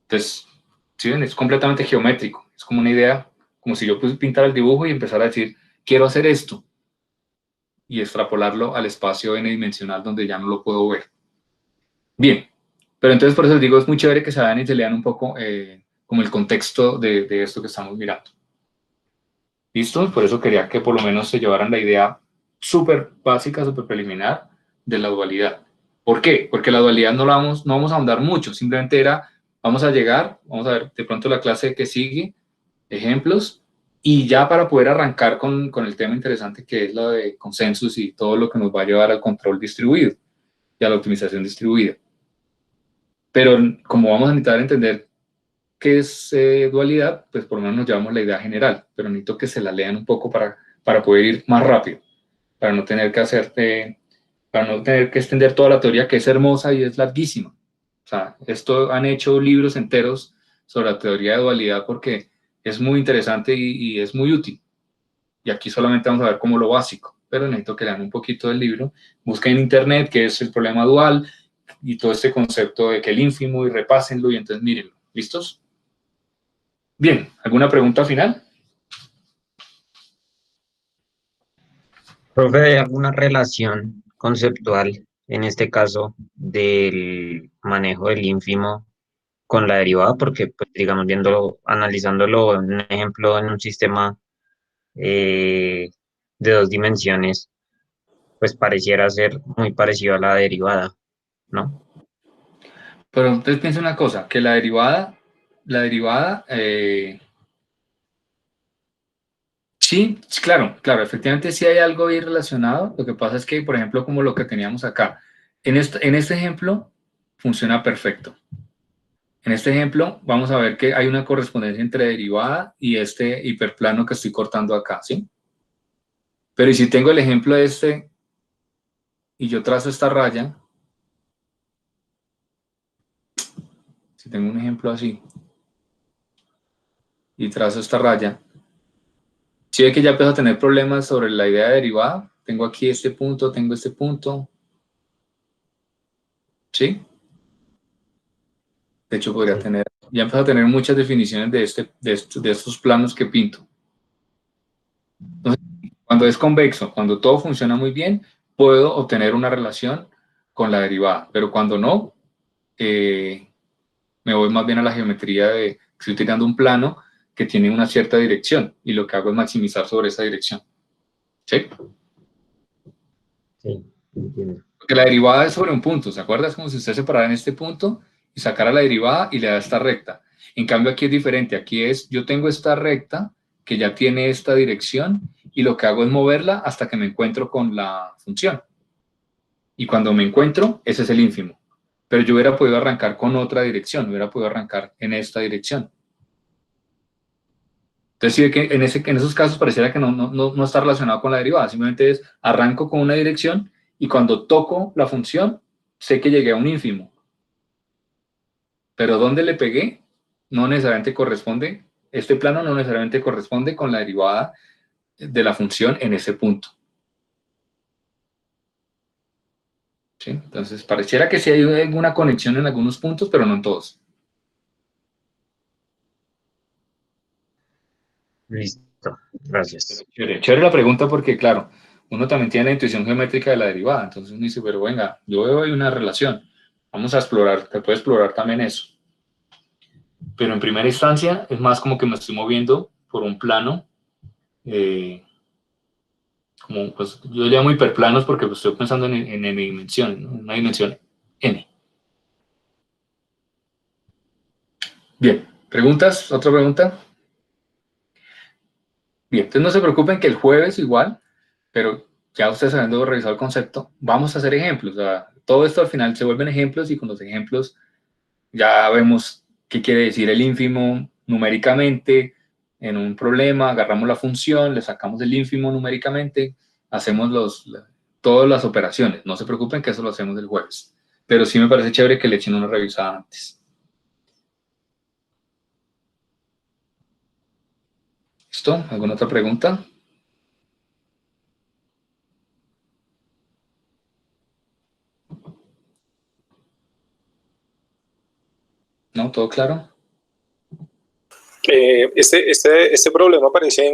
Entonces, ¿sí ven? Es completamente geométrico. Es como una idea, como si yo pintara el dibujo y empezara a decir, quiero hacer esto, y extrapolarlo al espacio n-dimensional donde ya no lo puedo ver. Bien, pero entonces por eso les digo, es muy chévere que se vayan y se lean un poco como el contexto de esto que estamos mirando. ¿Listo? Por eso quería que por lo menos se llevaran la idea súper básica, súper preliminar de la dualidad. ¿Por qué? Porque la dualidad no vamos a ahondar mucho, simplemente vamos a llegar, vamos a ver de pronto la clase que sigue, ejemplos, y ya para poder arrancar con el tema interesante que es la de consensus y todo lo que nos va a llevar al control distribuido y a la optimización distribuida. Pero como vamos a necesitar entender qué es dualidad, pues por lo menos nos llevamos la idea general, pero necesito que se la lean un poco para poder ir más rápido, para no tener que extender toda la teoría, que es hermosa y es larguísima. O sea, esto han hecho libros enteros sobre la teoría de dualidad porque es muy interesante y es muy útil. Y aquí solamente vamos a ver como lo básico, pero necesito que lean un poquito del libro, busquen en internet qué es el problema dual y todo este concepto de que el ínfimo, y repásenlo y entonces mírenlo. ¿Listos? Bien, ¿alguna pregunta final? Profe, ¿hay alguna relación conceptual, en este caso, del manejo del ínfimo con la derivada? Porque, pues, digamos, viéndolo, analizándolo en un ejemplo en un sistema eh, de dos dimensiones, pues pareciera ser muy parecido a la derivada, ¿no? Pero entonces piensa una cosa, que la derivada, sí, claro, claro, efectivamente sí hay algo ahí relacionado. Lo que pasa es que, por ejemplo, como lo que teníamos acá, en este ejemplo funciona perfecto. En este ejemplo vamos a ver que hay una correspondencia entre derivada y este hiperplano que estoy cortando acá, ¿sí? Pero ¿y si tengo el ejemplo de este y yo trazo esta raya? Si tengo un ejemplo así y trazo esta raya, si ve que ya empiezo a tener problemas sobre la idea de derivada. Tengo aquí este punto, tengo este punto, ¿sí? De hecho, podría Sí. tener, ya empiezo a tener muchas definiciones de estos planos que pinto. Entonces, cuando es convexo, cuando todo funciona muy bien, puedo obtener una relación con la derivada, pero cuando no, me voy más bien a la geometría de, estoy utilizando un plano que tiene una cierta dirección y lo que hago es maximizar sobre esa dirección. ¿Sí? Sí, entiendo. Porque la derivada es sobre un punto, ¿se acuerda? Es como si usted separara en este punto y sacara la derivada y le da esta recta. En cambio aquí es diferente, aquí es, yo tengo esta recta que ya tiene esta dirección y lo que hago es moverla hasta que me encuentro con la función. Y cuando me encuentro, ese es el ínfimo. Pero yo hubiera podido arrancar con otra dirección, hubiera podido arrancar en esta dirección. Entonces, sí, que en esos casos pareciera que no está relacionado con la derivada, simplemente es arranco con una dirección y cuando toco la función, sé que llegué a un ínfimo. Pero donde le pegué no necesariamente corresponde, este plano no necesariamente corresponde con la derivada de la función en ese punto. ¿Sí? Entonces, pareciera que sí hay alguna conexión en algunos puntos, pero no en todos. Listo, gracias. Chévere, chévere la pregunta porque, claro, uno también tiene la intuición geométrica de la derivada, entonces uno dice, pero venga, yo veo ahí una relación, vamos a explorar, se puede explorar también eso. Pero en primera instancia es más como que me estoy moviendo por un plano, como pues yo le llamo hiperplanos porque pues, estoy pensando en n dimensiones, ¿no? En una dimensión n. Bien, ¿preguntas? ¿Otra pregunta? Bien, entonces no se preocupen que el jueves igual, pero ya ustedes habiendo revisado el concepto, vamos a hacer ejemplos. O sea, todo esto al final se vuelven ejemplos y con los ejemplos ya vemos qué quiere decir el ínfimo numéricamente en un problema, agarramos la función, le sacamos el ínfimo numéricamente, hacemos todas las operaciones. No se preocupen que eso lo hacemos el jueves. Pero sí me parece chévere que le echen una revisada antes. ¿Listo? ¿Alguna otra pregunta? ¿No? ¿Todo claro? Este problema aparece